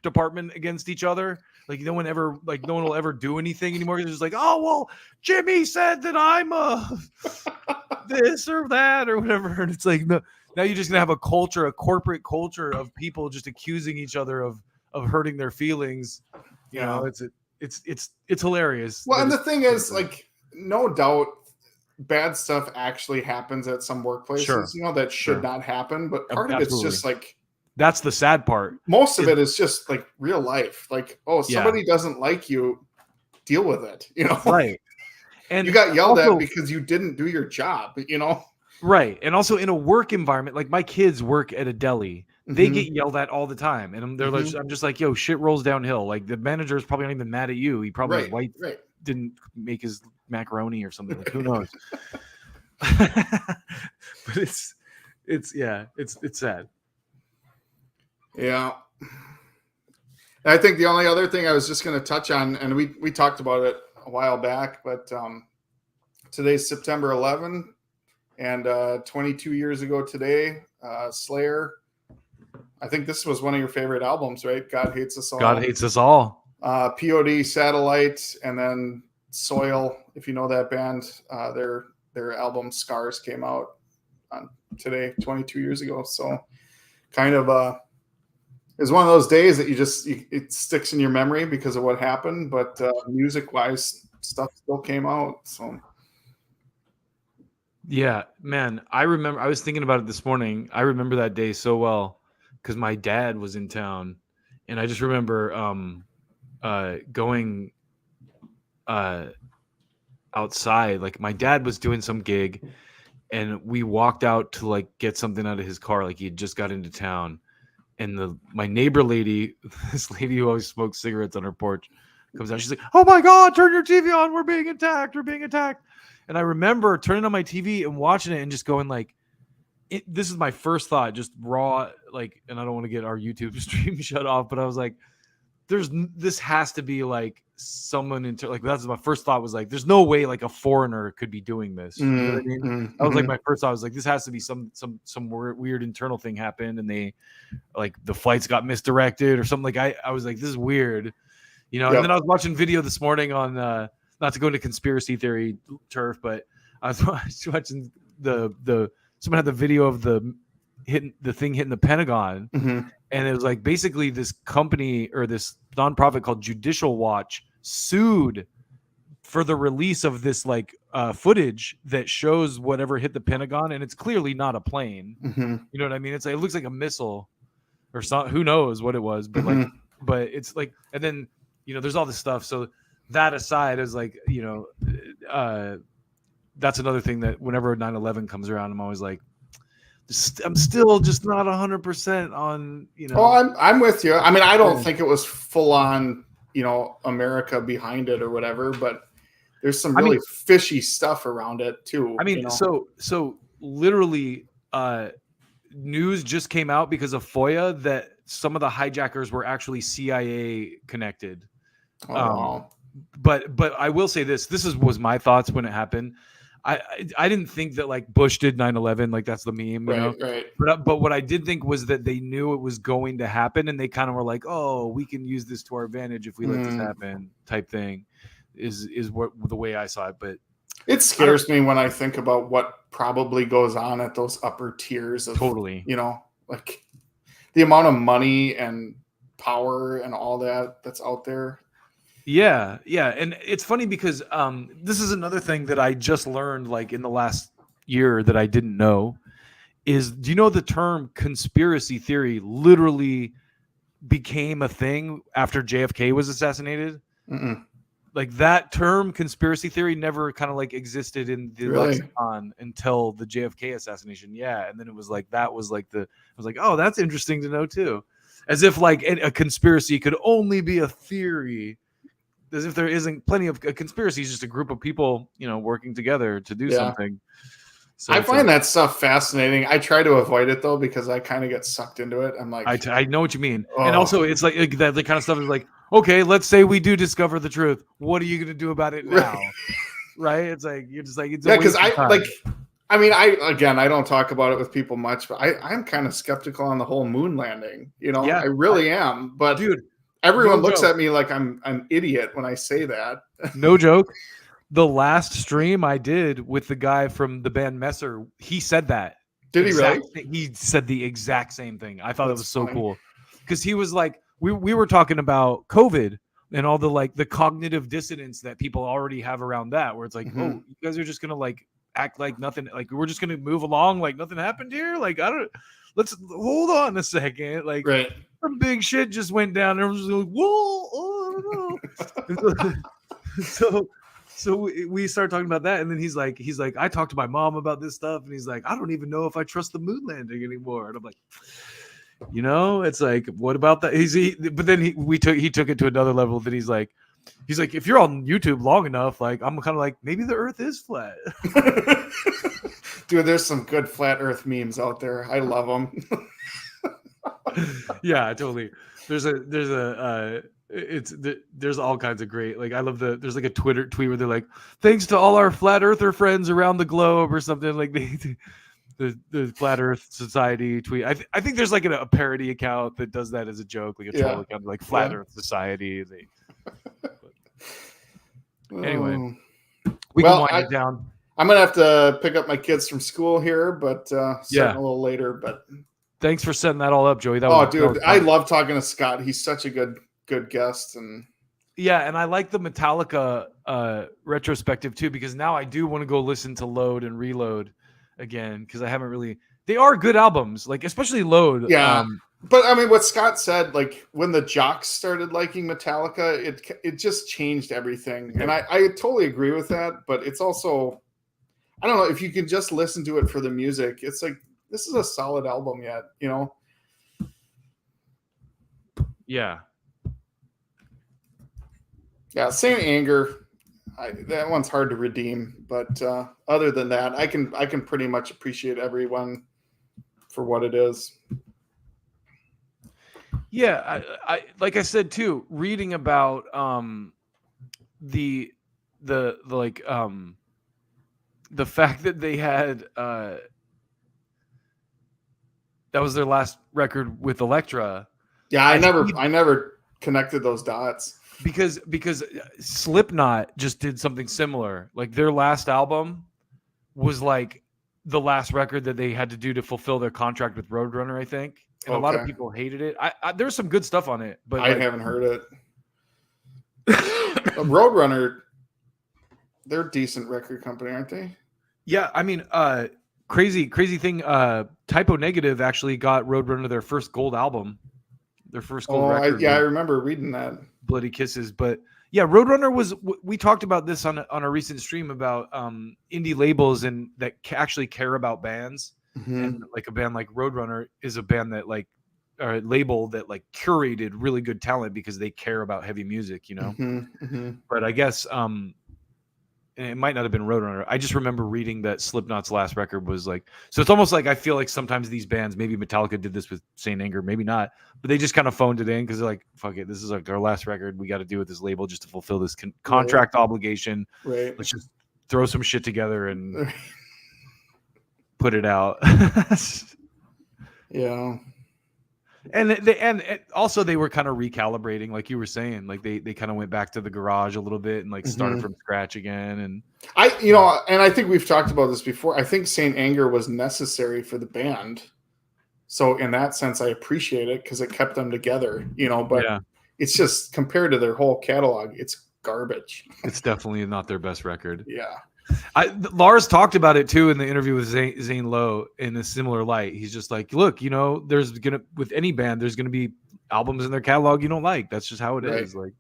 department against each other. Like no one will ever do anything anymore. It's just like, oh well, Jimmy said that I'm this or that or whatever, and it's like no. Now you're just gonna have a corporate culture of people just accusing each other of hurting their feelings. You know, it's hilarious. Well, and the thing is, like, no doubt, bad stuff actually happens at some workplaces. You know, that should not happen. But part of it's just like, that's the sad part. Most of it is just like real life. Like, oh, somebody doesn't like you, deal with it. You know, right? And you got yelled at because you didn't do your job. You know. Right. And also in a work environment, like my kids work at a deli. They get yelled at all the time. And I'm just like, yo, shit rolls downhill. Like the manager is probably not even mad at you. He probably didn't make his macaroni or something. Like who knows? But it's sad. Yeah. I think the only other thing I was just going to touch on, and we talked about it a while back, but today's September 11th. And 22 years ago today, Slayer, I think this was one of your favorite albums, right? God Hates Us All. God Hates Us All. POD, Satellite, and then Soil, if you know that band, their album Scars came out on today, 22 years ago. So kind of it's one of those days that it sticks in your memory because of what happened. But music-wise, stuff still came out, so... Yeah, man. I remember I was thinking about it this morning. I remember that day so well because my dad was in town, and I just remember going outside. Like my dad was doing some gig, and we walked out to like get something out of his car. Like he had just got into town, and my neighbor lady, this lady who always smokes cigarettes on her porch, comes out. She's like, "Oh my God, turn your TV on. We're being attacked. We're being attacked." And I remember turning on my TV and watching it and just going like, this is my first thought, just raw, like, and I don't want to get our YouTube stream shut off, but I was like, this has to be like someone like, that's my first thought was like, there's no way like a foreigner could be doing this. You know what I mean? That was like my first thought. I was like, this has to be some weird internal thing happened and they like the flights got misdirected or something. Like I was like, this is weird, you know? Yep. And then I was watching video this morning on, not to go into conspiracy theory turf, but I was watching someone had the video of the thing hitting the Pentagon, and it was like basically this company or this nonprofit called Judicial Watch sued for the release of this like footage that shows whatever hit the Pentagon, and it's clearly not a plane. You know what I mean? It's like, it looks like a missile or something. Who knows what it was, but like, but it's like, and then you know, there's all this stuff. So that aside is like, you know, that's another thing that whenever 9/11 comes around, I'm always like, I'm still just not 100% on, you know. Oh, I'm with you. I mean, I don't think it was full on, you know, America behind it or whatever, but there's some really fishy stuff around it too. I mean, you know? so literally, news just came out because of FOIA that some of the hijackers were actually CIA connected. But I will say this was my thoughts when it happened. I didn't think that like Bush did 9/11, like that's the meme, you know? Right. But what I did think was that they knew it was going to happen, and they kind of were like, "Oh, we can use this to our advantage if we let this happen," type thing. Is what the way I saw it. But it scares me when I think about what probably goes on at those upper tiers of totally, you know, like the amount of money and power and all that's out there. Yeah. And it's funny because this is another thing that I just learned like in the last year that I didn't know is, do you know the term conspiracy theory literally became a thing after JFK was assassinated? Like that term conspiracy theory never kind of like existed in the lexicon until the JFK assassination. Yeah. And then it was like, I was like, oh, that's interesting to know too. As if like a conspiracy could only be a theory. As if there isn't plenty of a conspiracy, is just a group of people, you know, working together to do something. So I find that stuff fascinating. I try to avoid it though because I kind of get sucked into it. I'm like, I know what you mean, and also it's like that the kind of stuff is like, okay, let's say we do discover the truth. What are you going to do about it now? Right? It's like you're just like, it's because I mean, I don't talk about it with people much, but I'm kind of skeptical on the whole moon landing. Yeah, I really am. But dude, everyone no looks joke. at me like I'm an idiot when I say that. No joke. The last stream I did with the guy from the band Messer, he said that. Did he really? He said the exact same thing. I thought it That's was so funny. cool because he was like, we were talking about COVID and all the like the cognitive dissonance that people already have around that, where it's like, Mhm. oh, you guys are just gonna like act like nothing, like we're just gonna move along like nothing happened here. Like I don't. Let's hold on a second. Like Right. some big shit just went down. Everyone's just like, whoa, oh, no. So we started talking about that, and then he's like, I talked to my mom about this stuff, and he's like, I don't even know if I trust the moon landing anymore. And I'm like, it's like, what about that? But then he took it to another level. That he's like, if you're on YouTube long enough, like I'm kind of like, maybe the Earth is flat. Dude, there's some good flat Earth memes out there. I love them. Yeah, totally. There's all kinds of great, like I love there's like a Twitter tweet where they're like, thanks to all our flat earther friends around the globe or something, like the Flat Earth Society tweet. I think there's like a parody account that does that as a joke, like a troll account, like Flat Earth Society. Anyway, we can wind it down. I'm gonna have to pick up my kids from school here, but starting a little later. But thanks for setting that all up, Joey. I love talking to Scott. He's such a good guest, and I like the Metallica retrospective too, because now I do want to go listen to Load and Reload again, because I haven't really. They are good albums, like especially Load. Yeah, but I mean, what Scott said, like when the jocks started liking Metallica, it just changed everything, and I totally agree with that. But it's also, I don't know, if you can just listen to it for the music, it's like this is a solid album yet, Yeah. Yeah, Saint Anger, that one's hard to redeem, but other than that, I can pretty much appreciate everyone for what it is. Yeah, I like I said too, reading about the fact that they had that was their last record with Elektra. Yeah, I never connected those dots. Because Slipknot just did something similar. Like their last album was like the last record that they had to do to fulfill their contract with Roadrunner, I think. And a lot of people hated it. There's some good stuff on it, but I haven't heard it. Roadrunner, they're a decent record company, aren't they? Yeah, I mean, crazy thing. Typo Negative actually got Roadrunner their first gold album, their first gold record. I remember reading that. Bloody Kisses. But yeah, Roadrunner was. We talked about this on a recent stream about indie labels and that actually care about bands. Mm-hmm. And like a band like Roadrunner is a band that like, or a label that like curated really good talent because they care about heavy music, Mm-hmm. Mm-hmm. But I guess it might not have been Roadrunner. I just remember reading that Slipknot's last record was like, so it's almost like I feel like sometimes these bands, maybe Metallica did this with Saint Anger, maybe not, but they just kind of phoned it in because they're like, fuck it, this is like our last record. We got to do with this label just to fulfill this contract obligation. Right. Let's just throw some shit together and put it out. Yeah. And also they were kind of recalibrating, like you were saying, like they kind of went back to the garage a little bit and like started from scratch again. And I think we've talked about this before. I think Saint Anger was necessary for the band. So in that sense, I appreciate it because it kept them together, but it's just compared to their whole catalog, it's garbage. It's definitely not their best record. Yeah. Lars talked about it too in the interview with Zane Lowe in a similar light. He's just like, look, there's with any band, there's gonna be albums in their catalog you don't like. That's just how it is. Like,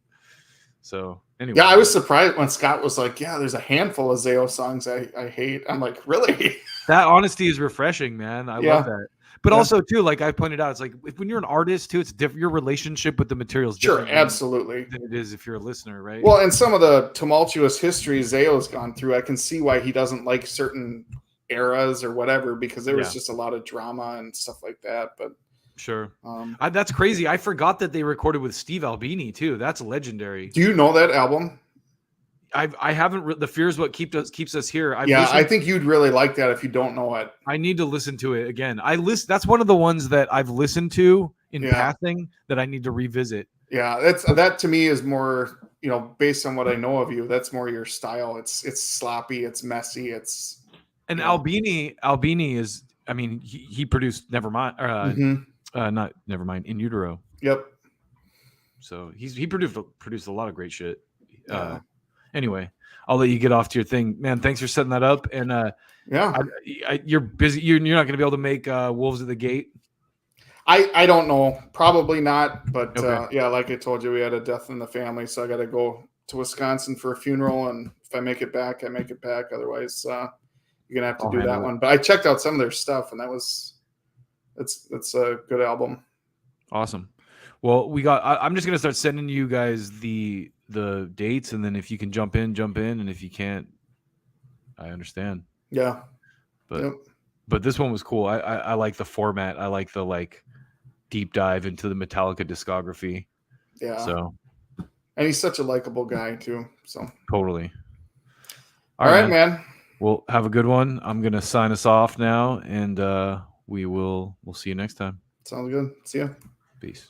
so anyway. Yeah, I was surprised when Scott was like, yeah, there's a handful of Zao songs I hate. I'm like, really? That honesty is refreshing, man. I love that. But also too, like I pointed out, it's like when you're an artist too, it's different. Your relationship with the material is different. Sure, absolutely. Than it is if you're a listener, right? Well, and some of the tumultuous history Zao's gone through, I can see why he doesn't like certain eras or whatever, because there was just a lot of drama and stuff like that. But sure, that's crazy. I forgot that they recorded with Steve Albini too. That's legendary. Do you know that album? I haven't. The fear is what keeps us here. I think you'd really like that if you don't know it. I need to listen to it again. That's one of the ones that I've listened to in passing that I need to revisit. Yeah, that to me is more, based on what I know of you, that's more your style. It's sloppy, it's messy, and Albini is. I mean, he produced Nevermind, not Nevermind, In Utero. Yep. So he produced a lot of great shit. Anyway, I'll let you get off to your thing, man. Thanks for setting that up. And you're busy. You're not going to be able to make Wolves at the Gate. I don't know, probably not. But okay. Like I told you, we had a death in the family, so I got to go to Wisconsin for a funeral. And if I make it back, I make it back. Otherwise, you're gonna have to do that one. But I checked out some of their stuff, and it's a good album. Awesome. Well, I'm just gonna start sending you guys the dates, and then if you can jump in, and if you can't, I understand. Yeah. But this one was cool. I like the format. I like the deep dive into the Metallica discography. Yeah. So. And he's such a likable guy too. So. Totally. All right, man. Well, have a good one. I'm gonna sign us off now, and we'll see you next time. Sounds good. See ya. Peace.